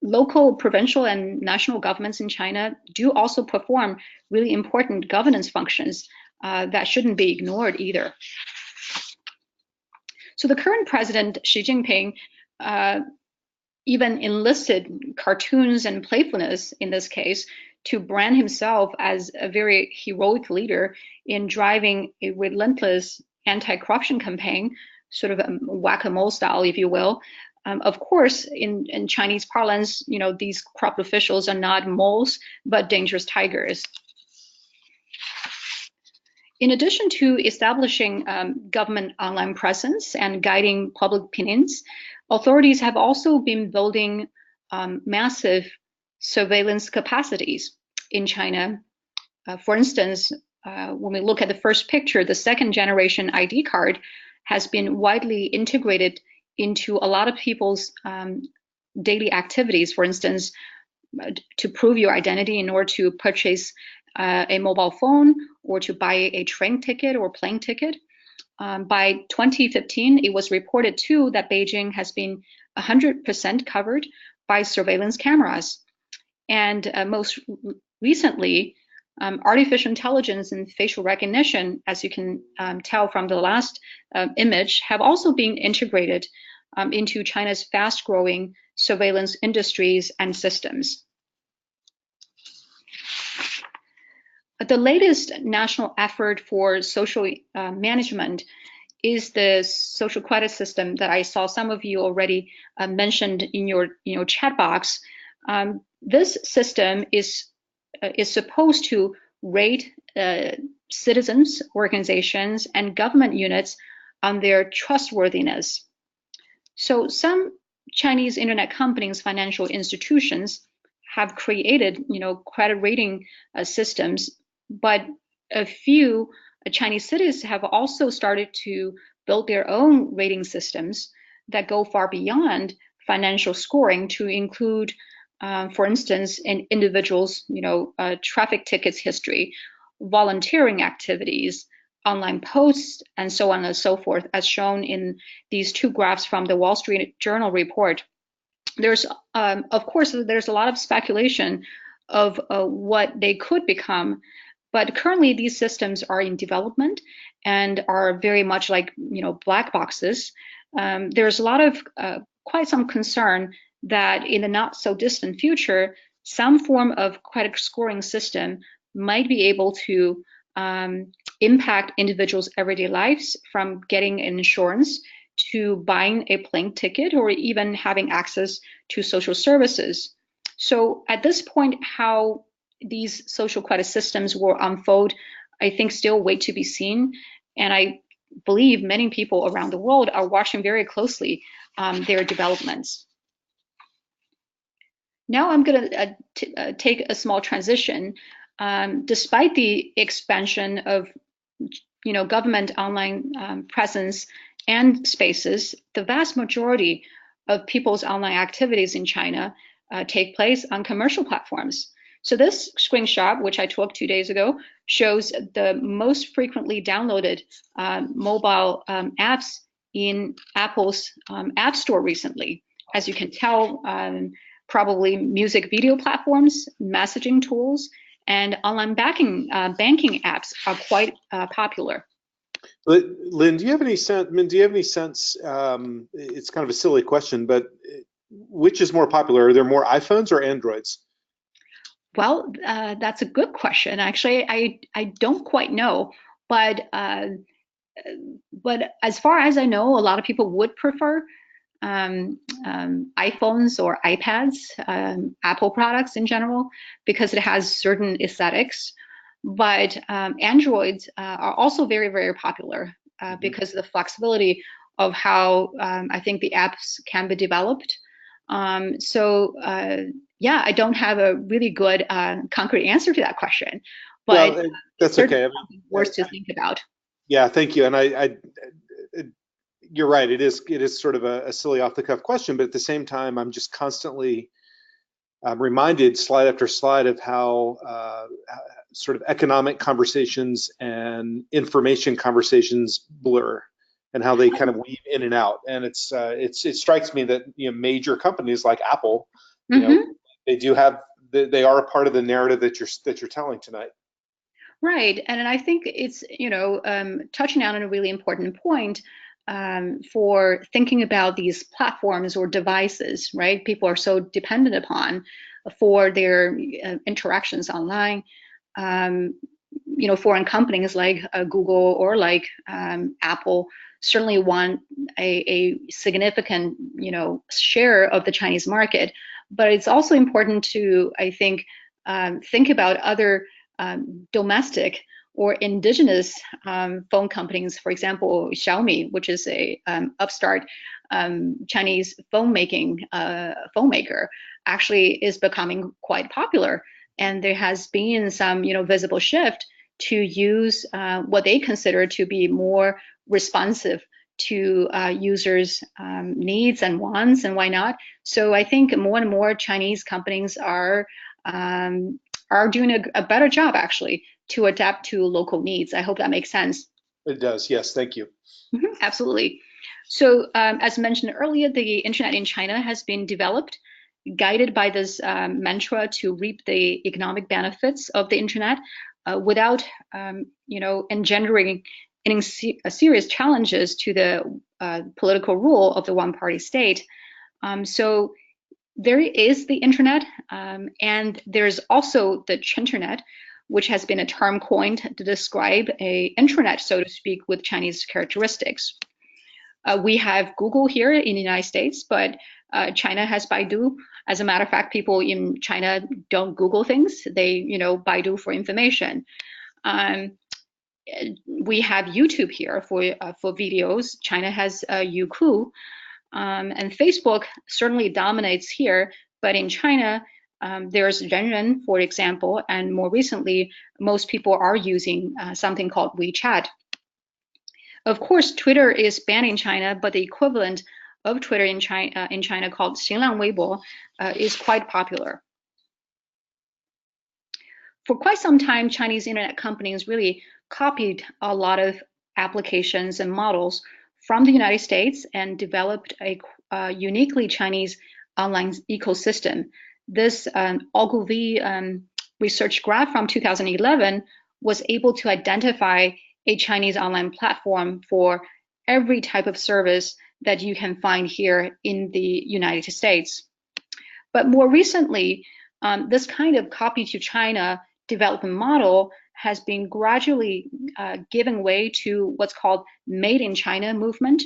local, provincial, and national governments in China do also perform really important governance functions that shouldn't be ignored either. So the current president, Xi Jinping, even enlisted cartoons and playfulness in this case to brand himself as a very heroic leader in driving a relentless anti-corruption campaign, sort of a whack-a-mole style, if you will. Of course, in Chinese parlance, these corrupt officials are not moles, but dangerous tigers. In addition to establishing government online presence and guiding public opinions, authorities have also been building massive surveillance capacities in China. For instance, when we look at the first picture, the second generation ID card has been widely integrated into a lot of people's daily activities. For instance, to prove your identity in order to purchase a mobile phone or to buy a train ticket or plane ticket. By 2015, it was reported too that Beijing has been 100% covered by surveillance cameras. And most recently, artificial intelligence and facial recognition, as you can tell from the last image, have also been integrated into China's fast-growing surveillance industries and systems. The latest national effort for social management is the social credit system that I saw some of you already mentioned in your chat box. This system is supposed to rate citizens, organizations, and government units on their trustworthiness. So some Chinese internet companies, financial institutions have created, credit rating systems, but a few Chinese cities have also started to build their own rating systems that go far beyond financial scoring to include, for instance, in individuals, traffic tickets history, volunteering activities, online posts, and so on and so forth, as shown in these two graphs from the Wall Street Journal report. There's, of course, there's a lot of speculation of what they could become, but currently these systems are in development and are very much like, black boxes. There's a lot of quite some concern that in the not so distant future, some form of credit scoring system might be able to impact individuals' everyday lives, from getting insurance to buying a plane ticket or even having access to social services. So at this point, how these social credit systems will unfold, I think still wait to be seen. And I believe many people around the world are watching very closely their developments. Now I'm going to take a small transition. Despite the expansion of government online presence and spaces, the vast majority of people's online activities in China take place on commercial platforms. So this screenshot, which I took 2 days ago, shows the most frequently downloaded mobile apps in Apple's App Store recently. As you can tell, probably music video platforms, messaging tools, and online banking apps are quite popular. Lynn, do you have any sense? It's kind of a silly question, but which is more popular? Are there more iPhones or Androids? Well, that's a good question. Actually, I don't quite know, but as far as I know, a lot of people would prefer iPhones or iPads, Apple products in general, because it has certain aesthetics. But Androids are also very, very popular because of the flexibility of how I think the apps can be developed. Yeah, I don't have a really good concrete answer to that question, but well, that's okay. I mean, worth to think about. Yeah, thank you. And you're right. It is sort of a silly off-the-cuff question, but at the same time, I'm just constantly reminded, slide after slide, of how sort of economic conversations and information conversations blur, and how they kind of weave in and out. And it strikes me that major companies like Apple, they are a part of the narrative that you're telling tonight. Right, and I think it's touching on a really important point for thinking about these platforms or devices, right? People are so dependent upon for their interactions online. Foreign companies like Google or like Apple certainly want a significant, share of the Chinese market. But it's also important to, I think about other domestic or indigenous phone companies. For example, Xiaomi, which is a upstart Chinese phone maker, actually is becoming quite popular. And there has been some, visible shift to use what they consider to be more responsive to users' needs and wants, and why not? So I think more and more Chinese companies are doing a better job, actually, to adapt to local needs. I hope that makes sense. It does. Yes, thank you. Absolutely. So as mentioned earlier, the internet in China has been developed, guided by this mantra to reap the economic benefits of the internet without, engendering any serious challenges to the political rule of the one-party state. So there is the internet, and there's also the Chinternet, which has been a term coined to describe an intranet, so to speak, with Chinese characteristics. We have Google here in the United States, but China has Baidu. As a matter of fact, people in China don't Google things. They, Baidu for information. we have YouTube here for videos. China has Youku, and Facebook certainly dominates here. But in China, there's Renren, for example, and more recently, most people are using something called WeChat. Of course, Twitter is banned in China, but the equivalent of Twitter in China called Xinlang Weibo is quite popular. For quite some time, Chinese internet companies really copied a lot of applications and models from the United States and developed a uniquely Chinese online ecosystem. This Ogilvy research graph from 2011 was able to identify a Chinese online platform for every type of service that you can find here in the United States. But more recently, this kind of copy to China development model has been gradually giving way to what's called Made in China movement,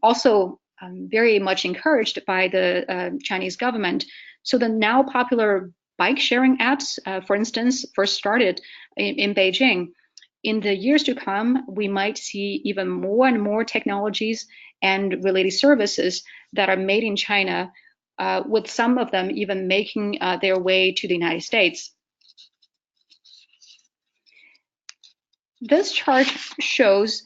also very much encouraged by the Chinese government. So the now popular bike sharing apps, for instance, first started in Beijing. In the years to come, we might see even more and more technologies and related services that are made in China, with some of them even making their way to the United States. This chart shows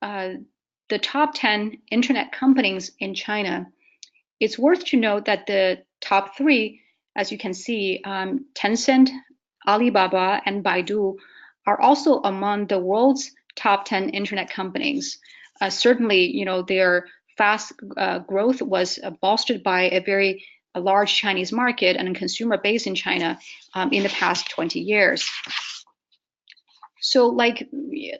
the top 10 internet companies in China. It's worth to note that the top 3, as you can see, Tencent, Alibaba, and Baidu, are also among the world's top 10 internet companies. Certainly, their fast growth was bolstered by a very large Chinese market and consumer base in China in the past 20 years. So like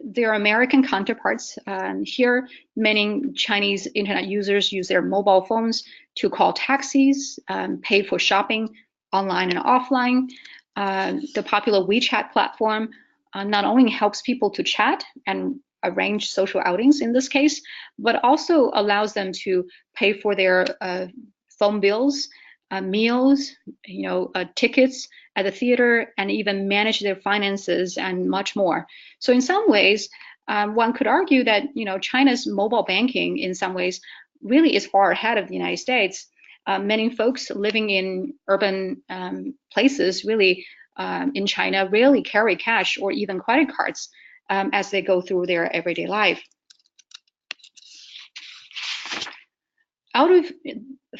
their American counterparts, here many Chinese internet users use their mobile phones to call taxis, pay for shopping online and offline. The popular WeChat platform not only helps people to chat and arrange social outings in this case, but also allows them to pay for their phone bills, meals, tickets at the theater, and even manage their finances and much more. So in some ways, one could argue that China's mobile banking in some ways really is far ahead of the United States. Many folks living in urban places really in China rarely carry cash or even credit cards as they go through their everyday life. Out of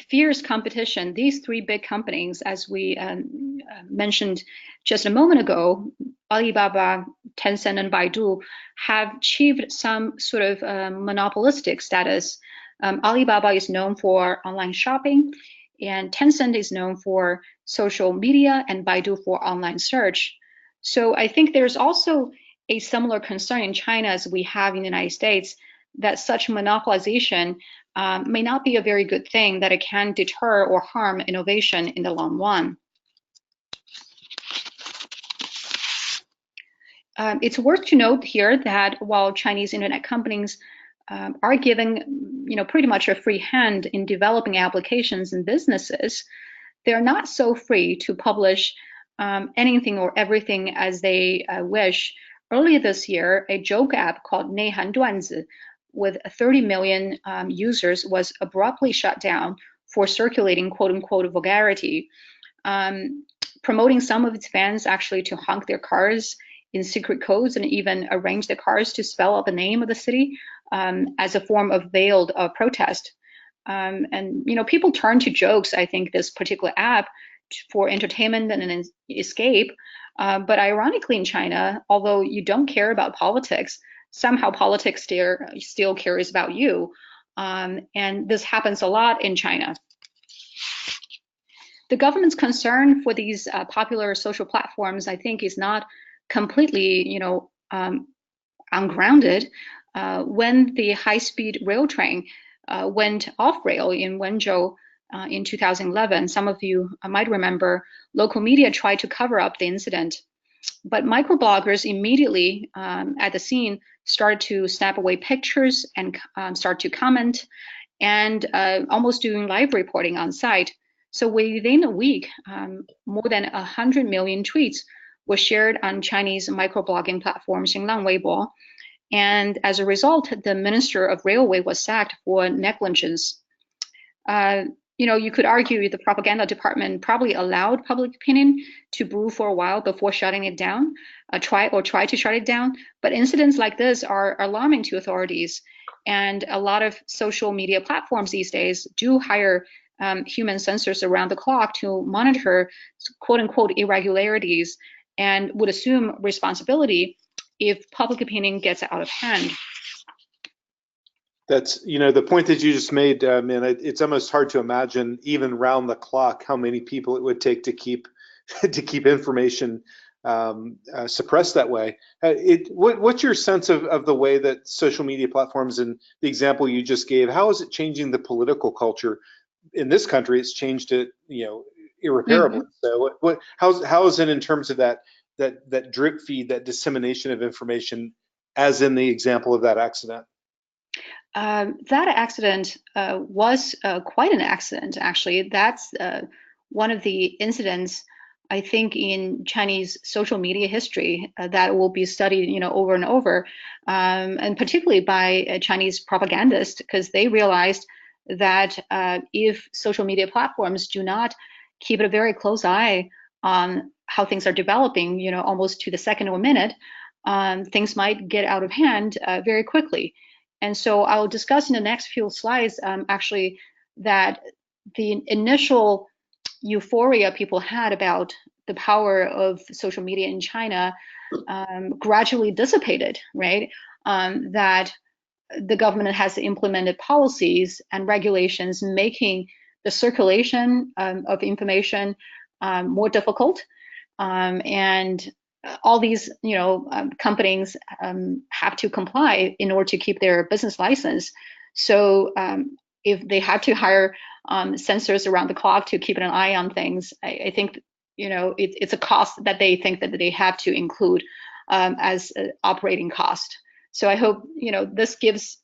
fierce competition, these 3 big companies, as we mentioned just a moment ago, Alibaba, Tencent, and Baidu, have achieved some sort of monopolistic status. Alibaba is known for online shopping, and Tencent is known for social media, and Baidu for online search. So I think there's also a similar concern in China as we have in the United States, that such monopolization may not be a very good thing, that it can deter or harm innovation in the long run. It's worth to note here that while Chinese internet companies are given, pretty much a free hand in developing applications and businesses, they're not so free to publish anything or everything as they wish. Earlier this year, a joke app called 内涵段子 with 30 million users was abruptly shut down for circulating quote-unquote vulgarity, promoting some of its fans actually to honk their cars in secret codes and even arrange the cars to spell out the name of the city as a form of veiled protest. And people turn to jokes, I think, this particular app for entertainment and an escape. But ironically in China, although you don't care about politics, somehow politics still cares about you. And this happens a lot in China. The government's concern for these popular social platforms, I think, is not completely, ungrounded. When the high-speed rail train went off rail in Wenzhou in 2011, some of you might remember, local media tried to cover up the incident. But microbloggers immediately at the scene started to snap away pictures and start to comment and almost doing live reporting on site. So within a week, more than 100 million tweets was shared on Chinese microblogging platform Xinlang Weibo. And as a result, the Minister of Railway was sacked for negligence. You could argue the propaganda department probably allowed public opinion to brew for a while before shutting it down, try to shut it down. But incidents like this are alarming to authorities. And a lot of social media platforms these days do hire human censors around the clock to monitor quote unquote irregularities and would assume responsibility if public opinion gets out of hand. That's, the point that you just made, man, it's almost hard to imagine even round the clock how many people it would take to keep information suppressed that way. What's your sense of the way that social media platforms, and the example you just gave, how is it changing the political culture in this country? It's changed it, irreparably. So how is it in terms of that drip feed, that dissemination of information, as in the example of that accident? That accident was quite an accident, actually. That's one of the incidents, I think, in Chinese social media history that will be studied, over and over, and particularly by Chinese propagandists, because they realized that if social media platforms do not keep a very close eye on how things are developing, almost to the second or minute, things might get out of hand very quickly. And so I'll discuss in the next few slides, actually, that the initial euphoria people had about the power of social media in China gradually dissipated, right? That the government has implemented policies and regulations making the circulation of information more difficult, and all these, companies have to comply in order to keep their business license. So if they have to hire censors around the clock to keep an eye on things, I think, it's a cost that they think that they have to include as an operating cost. So I hope, this gives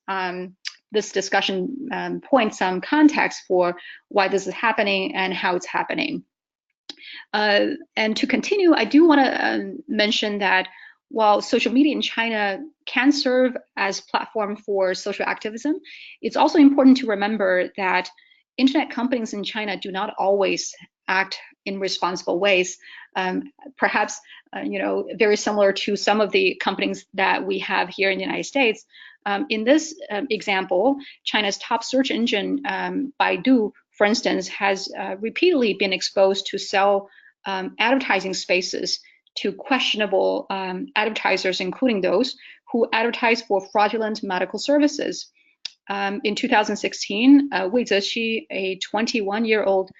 this discussion point some context for why this is happening and how it's happening. And to continue, I do want to mention that while social media in China can serve as a platform for social activism, it's also important to remember that internet companies in China do not always act in responsible ways. Perhaps, very similar to some of the companies that we have here in the United States. In this example, China's top search engine, Baidu, for instance, has repeatedly been exposed to sell advertising spaces to questionable advertisers, including those who advertise for fraudulent medical services. In 2016, Wei Zexi, a 21-year-old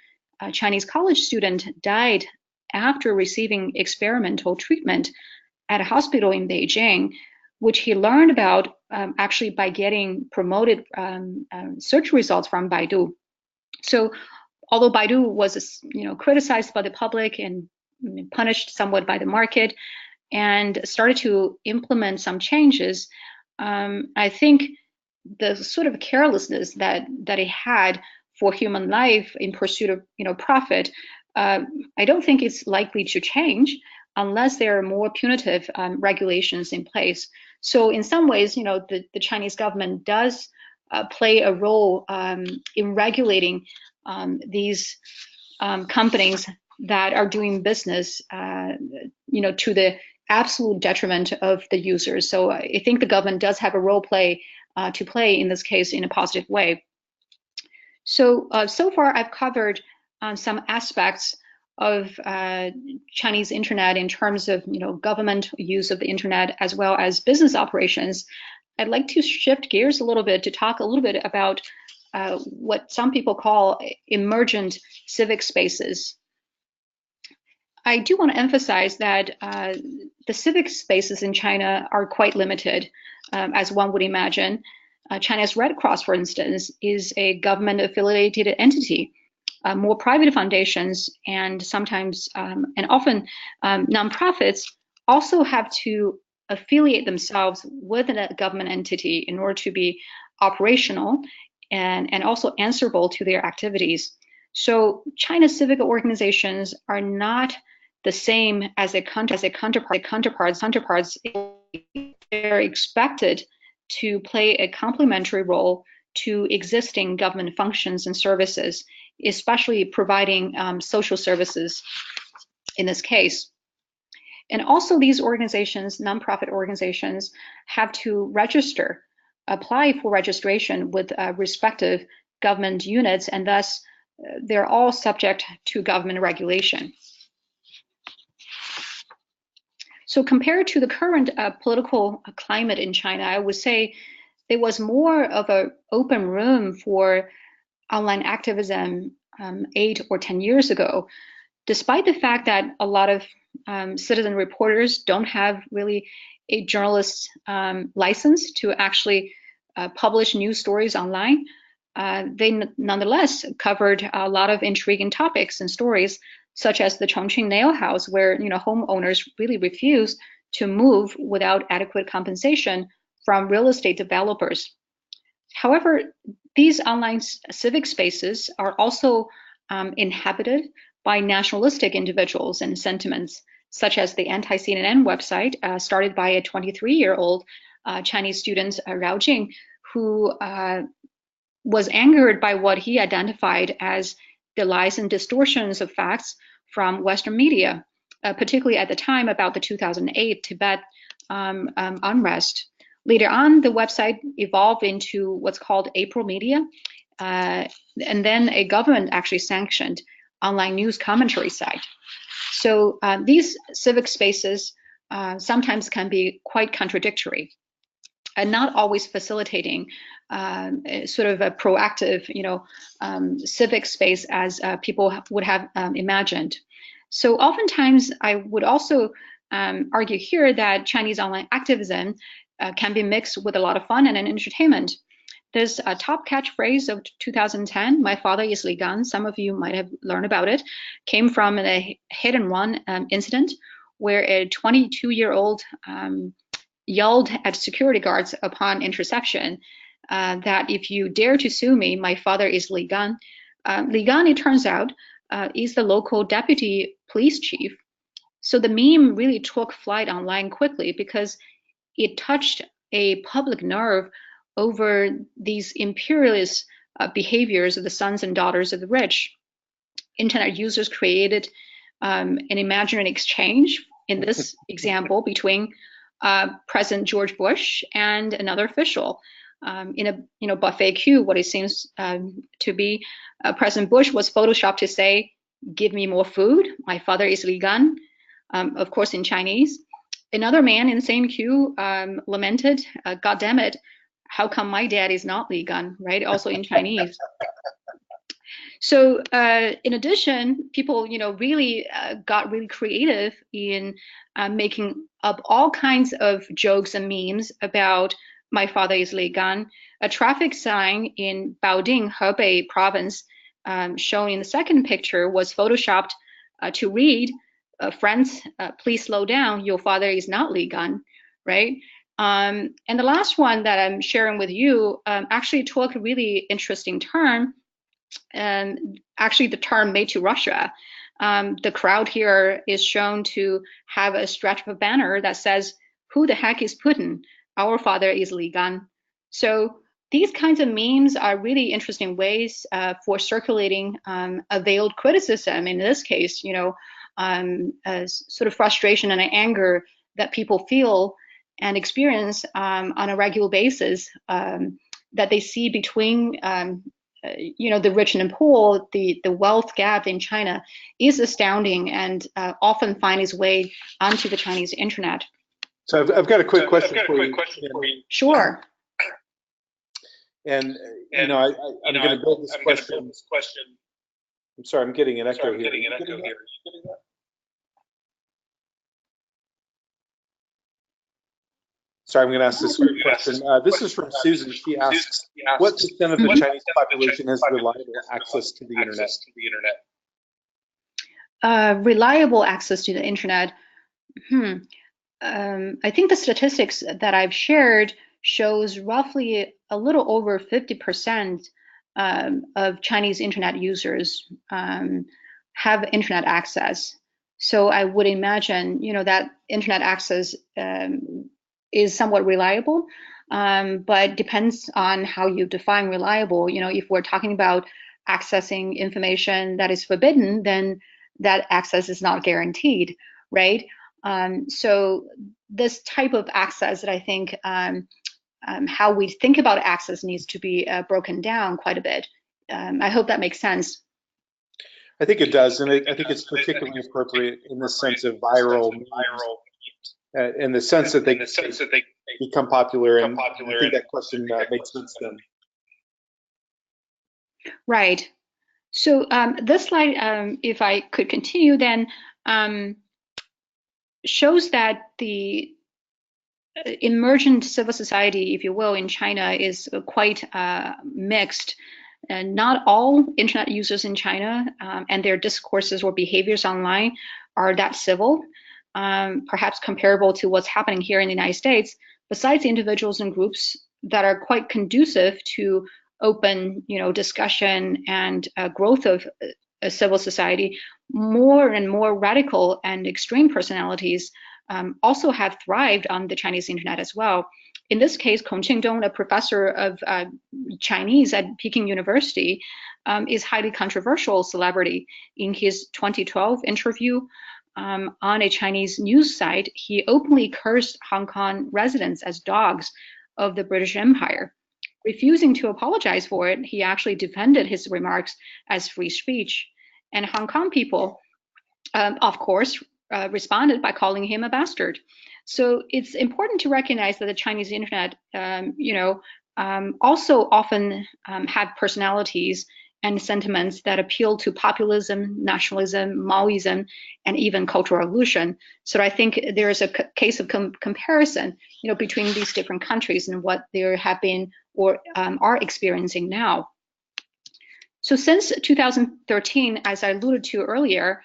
Chinese college student, died after receiving experimental treatment at a hospital in Beijing, which he learned about actually by getting promoted search results from Baidu. So although Baidu was, criticized by the public and punished somewhat by the market and started to implement some changes, I think the sort of carelessness that it had for human life in pursuit of, profit, I don't think it's likely to change unless there are more punitive regulations in place. So in some ways, the Chinese government does play a role in regulating these companies that are doing business, to the absolute detriment of the users. So I think the government does have a role to play in this case in a positive way. So so far I've covered some aspects of Chinese internet in terms of government use of the internet as well as business operations. I'd like to shift gears a little bit to talk a little bit about what some people call emergent civic spaces. I do want to emphasize that the civic spaces in China are quite limited, as one would imagine. China's Red Cross, for instance, is a government-affiliated entity. More private foundations and sometimes and often nonprofits also have to affiliate themselves with a government entity in order to be operational and also answerable to their activities. So China's civic organizations are not the same as a counterparts. They're expected to play a complementary role to existing government functions and services, especially providing social services in this case. And also these organizations, nonprofit organizations, have to apply for registration with respective government units, and thus they're all subject to government regulation. So compared to the current political climate in China, I would say there was more of an open room for online activism 8 or 10 years ago, despite the fact that a lot of citizen reporters don't have really a journalist's license to actually publish news stories online. They nonetheless covered a lot of intriguing topics and stories, such as the Chongqing nail house, where homeowners really refuse to move without adequate compensation from real estate developers. However, these online civic spaces are also inhabited by nationalistic individuals and sentiments, such as the anti-CNN website started by a 23-year-old Chinese student, Rao Jing, who was angered by what he identified as the lies and distortions of facts from Western media, particularly at the time about the 2008 Tibet unrest. Later on, the website evolved into what's called April Media, and then a government actually sanctioned online news commentary site. So these civic spaces sometimes can be quite contradictory and not always facilitating sort of a proactive, civic space as people would have imagined. So oftentimes I would also argue here that Chinese online activism can be mixed with a lot of fun and entertainment. There's a top catchphrase of 2010, "My father is Li Gan." Some of you might have learned about it. Came from a hit-and-run incident where a 22-year-old yelled at security guards upon interception that if you dare to sue me, my father is Li Gan. Li Gan, it turns out, is the local deputy police chief. So the meme really took flight online quickly because it touched a public nerve over these imperialist behaviors of the sons and daughters of the rich. Internet users created an imaginary exchange in this example between President George Bush and another official. In a buffet queue, what it seems to be, President Bush was photoshopped to say, "Give me more food. My father is Li Gan," of course in Chinese. Another man in the same queue lamented, "God damn it, how come my dad is not Li Gan," right? Also in Chinese. So in addition, people, really got really creative in making up all kinds of jokes and memes about "my father is Li Gan." A traffic sign in Baoding, Hebei province, shown in the second picture, was photoshopped to read, "Friends, please slow down. Your father is not Li Gan," right? And the last one that I'm sharing with you actually took a really interesting turn. And actually the term "made to Russia." The crowd here is shown to have a stretch of a banner that says, "Who the heck is Putin? Our father is Li Gan." So these kinds of memes are really interesting ways for circulating a veiled criticism. In this case, sort of frustration and anger that people feel and experience on a regular basis that they see between the rich and the poor. The wealth gap in China is astounding and often find its way onto the Chinese internet. So I've got a quick question for you. Sure. And I'm going to build this question. I'm sorry, I'm getting an echo here. Sorry, I'm going to ask this quick question. This is from Susan. She asks, what percent of the Chinese population has reliable access to the internet? Reliable access to the internet. I think the statistics that I've shared shows roughly a little over 50% of Chinese internet users have internet access. So I would imagine, that internet access is somewhat reliable, but depends on how you define reliable. If we're talking about accessing information that is forbidden, then that access is not guaranteed, right? So this type of access that I think how we think about access needs to be broken down quite a bit. I hope that makes sense. I think it does, and I think it's particularly appropriate in the sense of viral memes, in the sense that they become popular, and I think that question makes sense then. Right. So this slide, if I could continue, then shows that the emergent civil society, if you will, in China is quite mixed. Not all internet users in China and their discourses or behaviors online are that civil, perhaps comparable to what's happening here in the United States. Besides individuals and groups that are quite conducive to open, discussion and growth of a civil society, more and more radical and extreme personalities also have thrived on the Chinese internet as well. In this case, Kong Qingdong, a professor of Chinese at Peking University, is highly controversial celebrity. In his 2012 interview on a Chinese news site, he openly cursed Hong Kong residents as dogs of the British Empire. Refusing to apologize for it, he actually defended his remarks as free speech. And Hong Kong people, of course, responded by calling him a bastard. So it's important to recognize that the Chinese internet, also often have personalities and sentiments that appeal to populism, nationalism, Maoism, and even cultural illusion. So I think there is a case of comparison, between these different countries and what there have been or are experiencing now. So since 2013, as I alluded to earlier,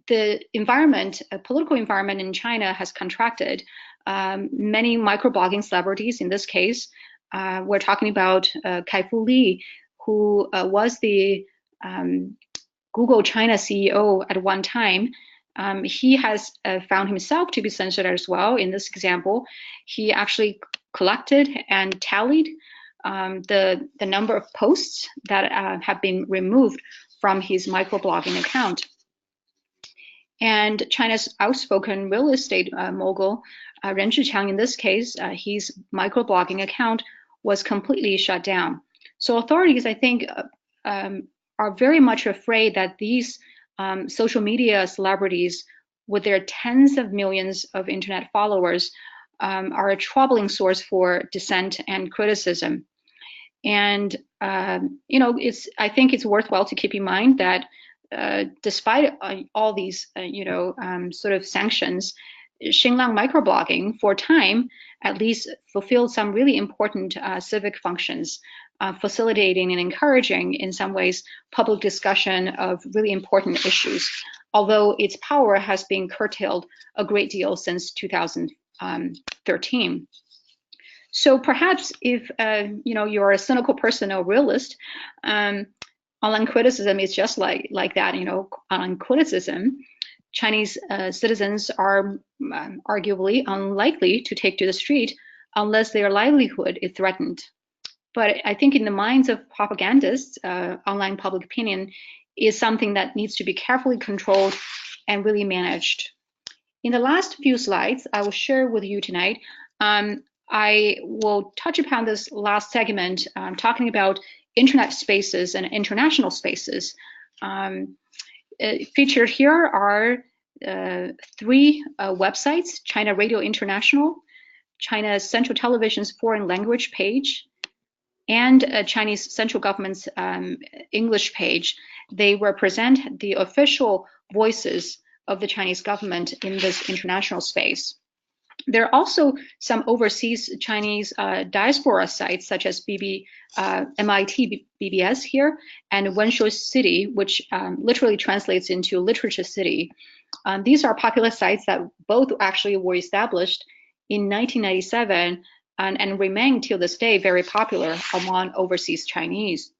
the environment, political environment in China has contracted. Many microblogging celebrities, in this case, we're talking about Kai-Fu Lee, who was the Google China CEO at one time. He has found himself to be censored as well. In this example, he actually collected and tallied the number of posts that have been removed from his microblogging account. And China's outspoken real estate mogul, Ren Zhiqiang, in this case, his microblogging account was completely shut down. So authorities, I think, are very much afraid that these social media celebrities, with their tens of millions of internet followers, are a troubling source for dissent and criticism. And I think it's worthwhile to keep in mind that despite all these, sort of sanctions, Xinlang microblogging, for a time, at least fulfilled some really important civic functions, facilitating and encouraging, in some ways, public discussion of really important issues, although its power has been curtailed a great deal since 2013. So perhaps if you're a cynical person or realist, online criticism is just like that. Online criticism, Chinese citizens are arguably unlikely to take to the street unless their livelihood is threatened. But I think in the minds of propagandists, online public opinion is something that needs to be carefully controlled and really managed. In the last few slides I will share with you tonight, I will touch upon this last segment, talking about internet spaces and international spaces. Featured here are 3 websites: China Radio International, China's Central Television's foreign language page, and Chinese central government's English page. They represent the official voices of the Chinese government in this international space. There are also some overseas Chinese diaspora sites, such as MIT BBS here, and Wenzhou City, which literally translates into literature city. These are popular sites that both actually were established in 1997 and remain till this day very popular among overseas Chinese.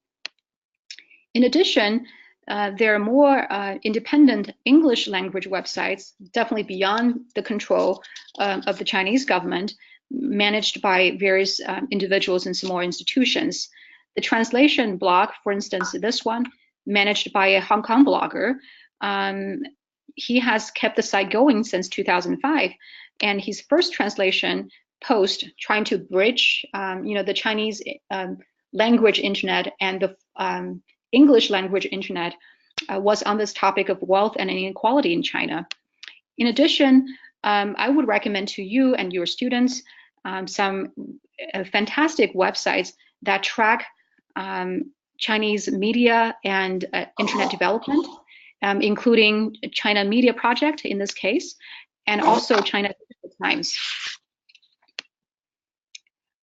In addition, there are more independent English language websites, definitely beyond the control of the Chinese government, managed by various individuals and small institutions. The translation blog, for instance, this one, managed by a Hong Kong blogger, he has kept the site going since 2005, and his first translation post trying to bridge, the Chinese language internet and the English language internet was on this topic of wealth and inequality in China. In addition, I would recommend to you and your students some fantastic websites that track Chinese media and internet development, including China Media Project in this case, and also China Times.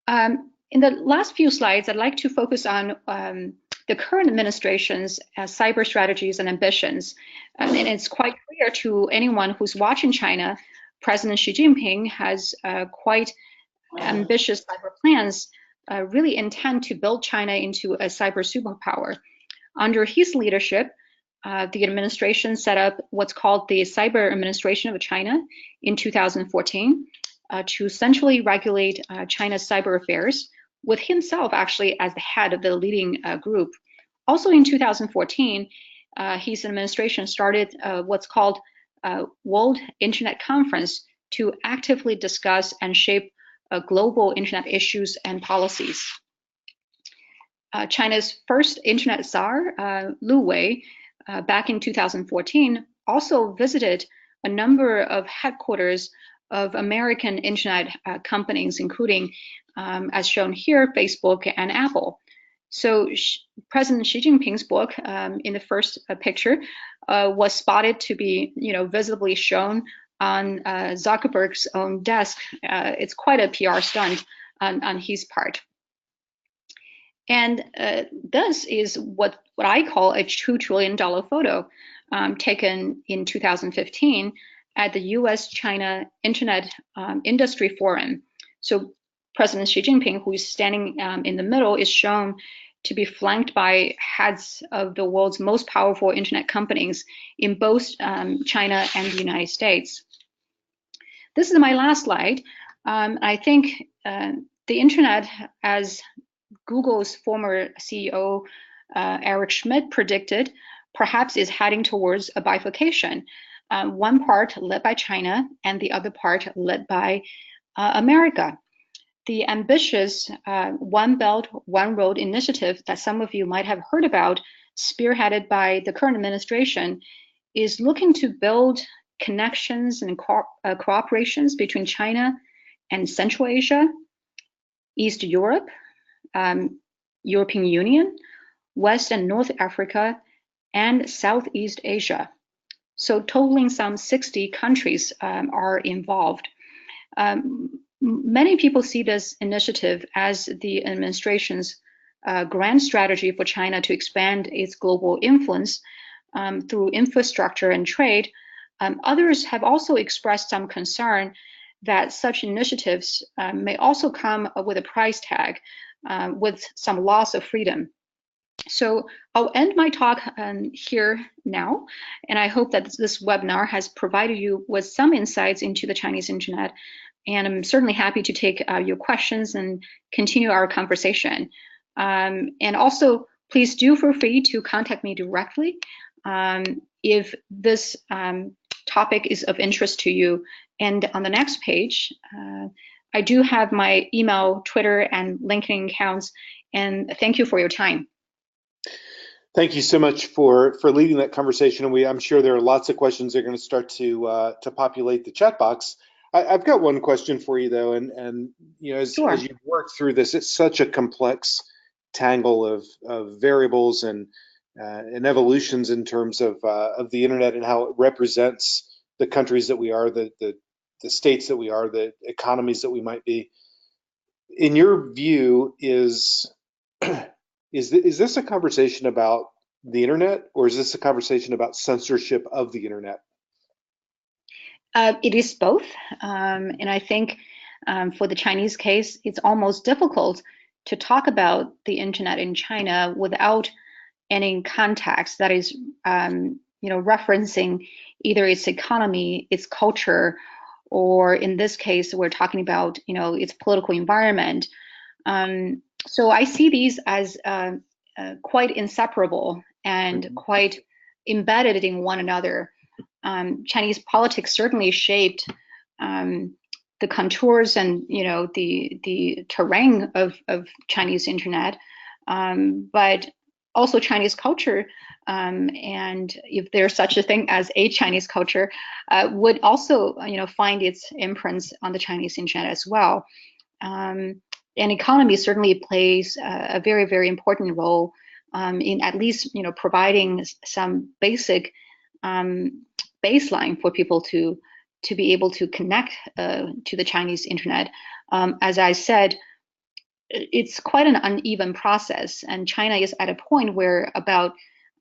In the last few slides, I'd like to focus on the current administration's cyber strategies and ambitions. And it's quite clear to anyone who's watching China, President Xi Jinping has quite ambitious cyber plans, really intend to build China into a cyber superpower. Under his leadership, the administration set up what's called the Cyber Administration of China in 2014 to centrally regulate China's cyber affairs, with himself actually as the head of the leading group. Also in 2014, his administration started what's called World Internet Conference to actively discuss and shape global internet issues and policies. China's first internet czar, Lu Wei, back in 2014, also visited a number of headquarters of American internet companies, including, as shown here, Facebook and Apple. So President Xi Jinping's book in the first picture was spotted to be, visibly shown on Zuckerberg's own desk. It's quite a PR stunt on his part. And this is what I call a $2 trillion photo taken in 2015 at the US-China Internet Industry Forum. So President Xi Jinping, who is standing in the middle, is shown to be flanked by heads of the world's most powerful internet companies in both China and the United States. This is my last slide. I think the internet, as Google's former CEO, Eric Schmidt, predicted, perhaps is heading towards a bifurcation. One part led by China and the other part led by America. The ambitious One Belt, One Road initiative that some of you might have heard about, spearheaded by the current administration, is looking to build connections and cooperations between China and Central Asia, East Europe, European Union, West and North Africa, and Southeast Asia. So totaling some 60 countries are involved. Many people see this initiative as the administration's grand strategy for China to expand its global influence through infrastructure and trade. Others have also expressed some concern that such initiatives may also come with a price tag, with some loss of freedom. So I'll end my talk here now, and I hope that this webinar has provided you with some insights into the Chinese internet, and I'm certainly happy to take your questions and continue our conversation. And also, please do feel free to contact me directly if this topic is of interest to you. And on the next page, I do have my email, Twitter, and LinkedIn accounts, and thank you for your time. Thank you so much for leading that conversation. And I'm sure there are lots of questions that are going to start to populate the chat box. I've got one question for you though, and Sure. As you work through this, it's such a complex tangle of variables and evolutions in terms of the internet and how it represents the countries that we are, the states that we are, the economies that we might be. In your view, is this a conversation about the internet, or is this a conversation about censorship of the internet? It is both, and I think for the Chinese case, it's almost difficult to talk about the internet in China without any context that is, referencing either its economy, its culture, or in this case, we're talking about, its political environment. So I see these as quite inseparable and quite embedded in one another. Chinese politics certainly shaped the contours and the terrain of Chinese internet, but also Chinese culture, and if there's such a thing as a Chinese culture, would also find its imprints on the Chinese internet as well. And economy certainly plays a very, very important role in at least providing some basic baseline for people to be able to connect to the Chinese internet. As I said, it's quite an uneven process, and China is at a point where about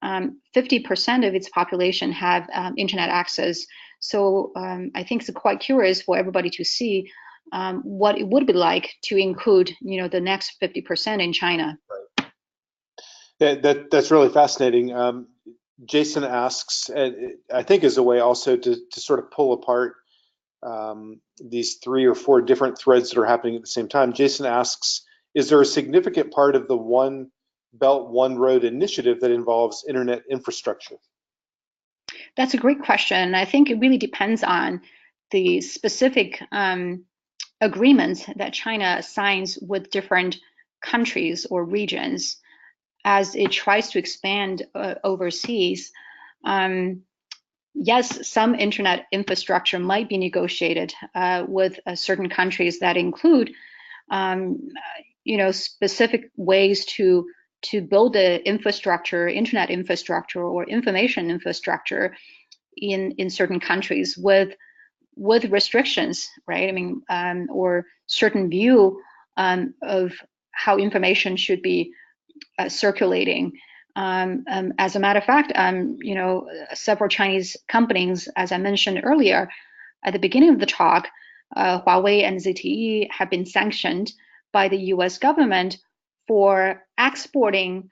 50% of its population have internet access. So I think it's quite curious for everybody to see what it would be like to include, the next 50% in China. That's really fascinating. Jason asks, I think as a way also to sort of pull apart these 3 or 4 different threads that are happening at the same time. Jason asks, is there a significant part of the One Belt, One Road initiative that involves internet infrastructure? That's a great question. I think it really depends on the specific agreements that China signs with different countries or regions as it tries to expand overseas. Yes, some internet infrastructure might be negotiated with certain countries that include, specific ways to build the infrastructure, internet infrastructure, or information infrastructure in certain countries with restrictions, right? I mean, or certain view of how information should be circulating. As a matter of fact, several Chinese companies, as I mentioned earlier, at the beginning of the talk, Huawei and ZTE have been sanctioned by the US government for exporting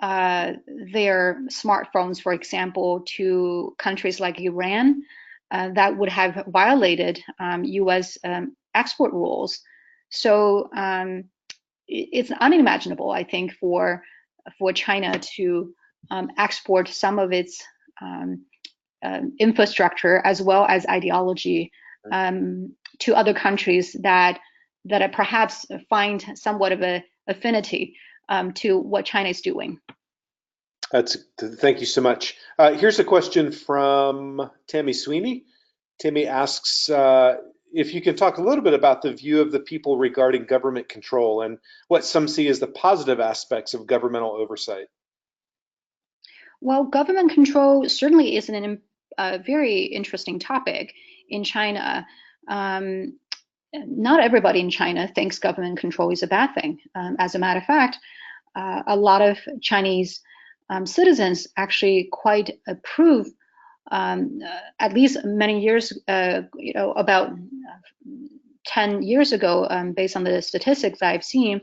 their smartphones, for example, to countries like Iran that would have violated US export rules. So it's unimaginable, I think, for China to export some of its infrastructure as well as ideology to other countries that perhaps find somewhat of an affinity to what China is doing. Thank you so much. Here's a question from Tammy Sweeney. Tammy asks if you can talk a little bit about the view of the people regarding government control and what some see as the positive aspects of governmental oversight. Well, government control certainly is a very interesting topic in China. Not everybody in China thinks government control is a bad thing. As a matter of fact, a lot of Chinese citizens actually quite approve, at least many years, about 10 years ago, based on the statistics I've seen,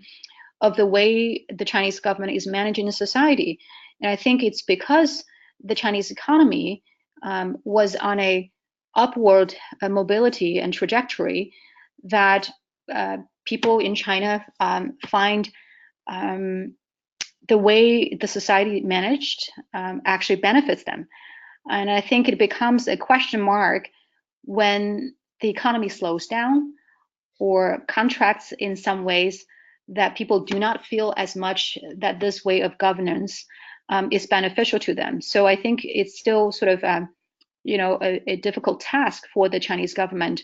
of the way the Chinese government is managing the society. And I think it's because the Chinese economy was on a upward mobility and trajectory that people in China find the way the society managed actually benefits them. And I think it becomes a question mark when the economy slows down or contracts in some ways that people do not feel as much that this way of governance is beneficial to them. So I think it's still sort of a difficult task for the Chinese government.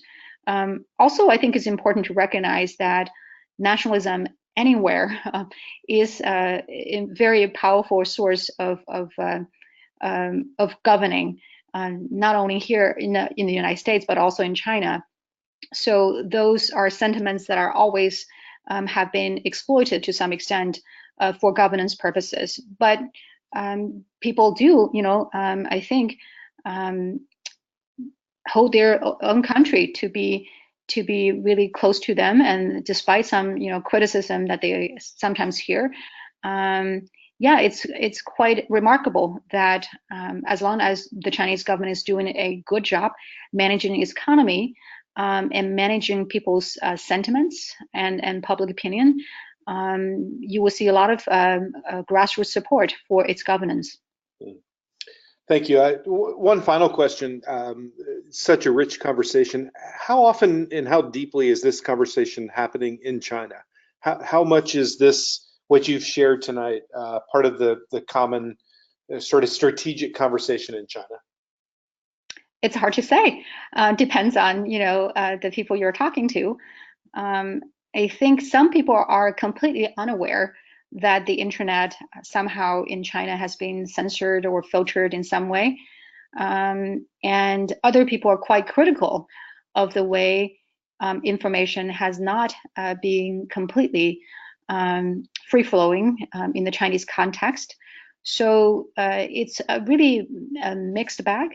Also, I think it's important to recognize that nationalism anywhere is a very powerful source of governing, not only here in the United States, but also in China. So those are sentiments that are always have been exploited to some extent for governance purposes. But people do, I think, hold their own country to be really close to them, and despite some criticism that they sometimes hear, yeah, it's quite remarkable that as long as the Chinese government is doing a good job managing its economy and managing people's sentiments and public opinion, you will see a lot of grassroots support for its governance. Thank you. One final question. Such a rich conversation. How often and how deeply is this conversation happening in China? How much is this, what you've shared tonight, part of the common sort of strategic conversation in China? It's hard to say. Depends on the people you're talking to. I think some people are completely unaware that the internet somehow in China has been censored or filtered in some way. And other people are quite critical of the way information has not been completely free-flowing in the Chinese context. So it's a really mixed bag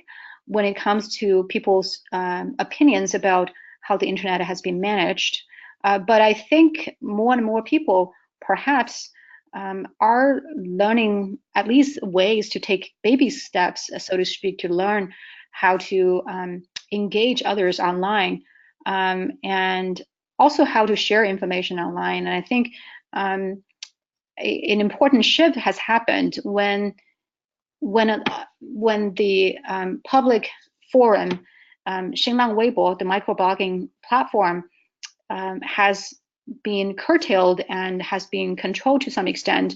when it comes to people's opinions about how the internet has been managed. But I think more and more people perhaps are learning at least ways to take baby steps, so to speak, to learn how to engage others online and also how to share information online. And I think an important shift has happened when the public forum, Xinlang Weibo, the microblogging platform, has been curtailed and has been controlled to some extent,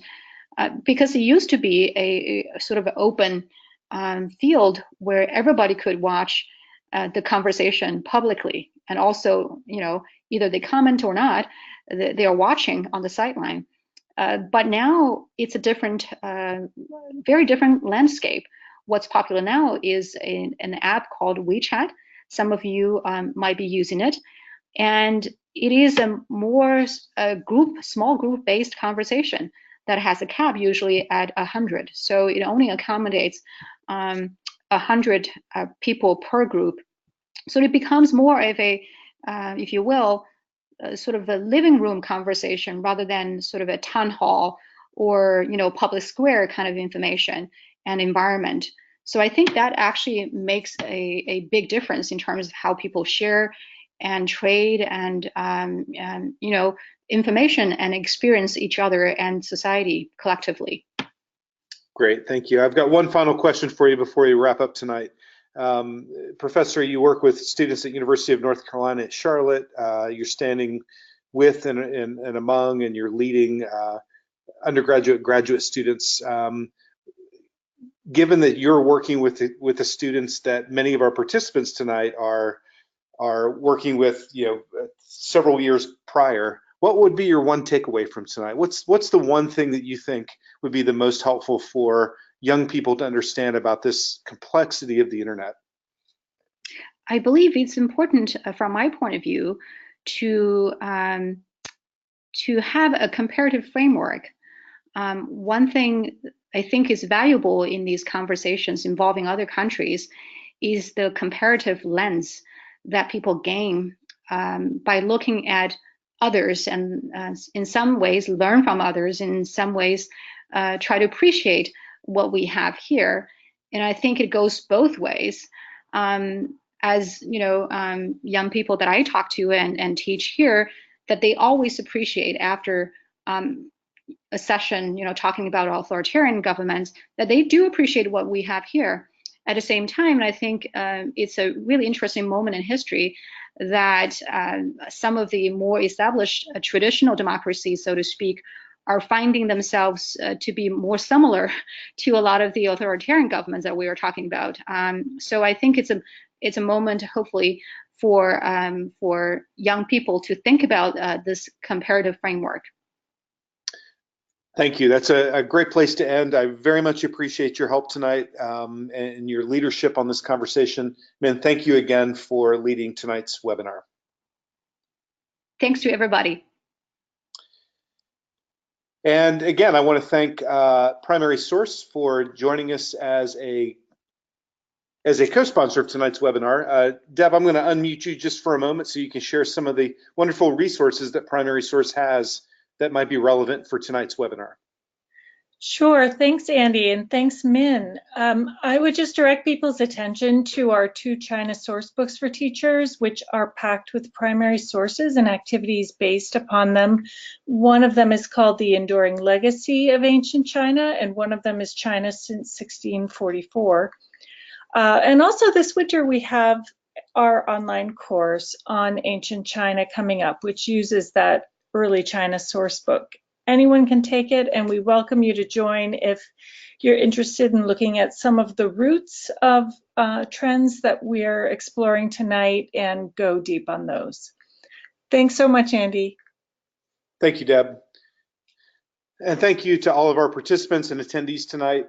because it used to be a sort of open field where everybody could watch the conversation publicly, and also, either they comment or not, they are watching on the sideline. But now it's a different, very different landscape. What's popular now is an app called WeChat. Some of you might be using it. And it is a more small group based conversation that has a cap usually at 100. So it only accommodates 100 people per group. So it becomes more of a, if you will, sort of a living room conversation rather than sort of a town hall or public square kind of information and environment. So I think that actually makes a big difference in terms of how people share and trade and information and experience each other and society collectively. Great, thank you. I've got one final question for you before we wrap up tonight. Professor, you work with students at University of North Carolina at Charlotte. You're standing with and among, and you're leading undergraduate, graduate students. Given that you're working with the students that many of our participants tonight are working with, several years prior, what would be your one takeaway from tonight? What's the one thing that you think would be the most helpful for young people to understand about this complexity of the internet? I believe it's important, from my point of view, to have a comparative framework. One thing I think is valuable in these conversations involving other countries is the comparative lens that people gain by looking at others and in some ways learn from others, in some ways try to appreciate what we have here. And I think it goes both ways. As young people that I talk to and teach here, that they always appreciate after a session, talking about authoritarian governments, that they do appreciate what we have here. At the same time, and I think it's a really interesting moment in history that some of the more established traditional democracies, so to speak, are finding themselves to be more similar to a lot of the authoritarian governments that we were talking about. So I think it's a moment, hopefully, for young people to think about this comparative framework. Thank you. That's a great place to end. I very much appreciate your help tonight and your leadership on this conversation. Man, thank you again for leading tonight's webinar. Thanks to everybody. And again, I want to thank Primary Source for joining us as a co-sponsor of tonight's webinar. Deb, I'm going to unmute you just for a moment so you can share some of the wonderful resources that Primary Source has that might be relevant for tonight's webinar. Sure. Thanks, Andy, and thanks, Min. I would just direct people's attention to our 2 China source books for teachers, which are packed with primary sources and activities based upon them. One of them is called The Enduring Legacy of Ancient China, and one of them is China Since 1644. And also this winter, we have our online course on ancient China coming up, which uses that early China source book. Anyone can take it, and we welcome you to join if you're interested in looking at some of the roots of trends that we're exploring tonight and go deep on those. Thanks so much, Andy. Thank you, Deb. And thank you to all of our participants and attendees tonight.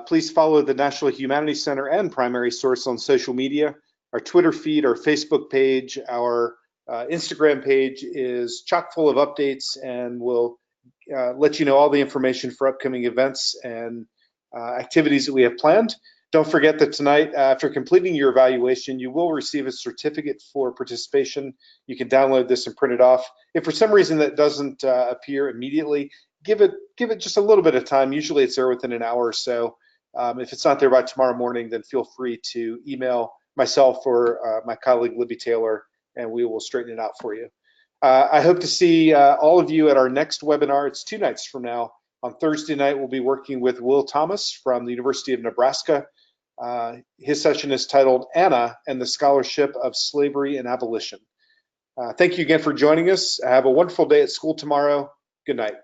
Please follow the National Humanities Center and Primary Source on social media. Our Twitter feed, our Facebook page, our Instagram page is chock full of updates, and we'll let you know all the information for upcoming events and activities that we have planned. Don't forget that tonight, after completing your evaluation, you will receive a certificate for participation. You can download this and print it off. If for some reason that doesn't appear immediately, give it just a little bit of time. Usually it's there within an hour or so. If it's not there by tomorrow morning, then feel free to email myself or my colleague Libby Taylor, and we will straighten it out for you. I hope to see all of you at our next webinar. It's 2 nights from now. On Thursday night, we'll be working with Will Thomas from the University of Nebraska. His session is titled Anna and the Scholarship of Slavery and Abolition. Thank you again for joining us. Have a wonderful day at school tomorrow. Good night.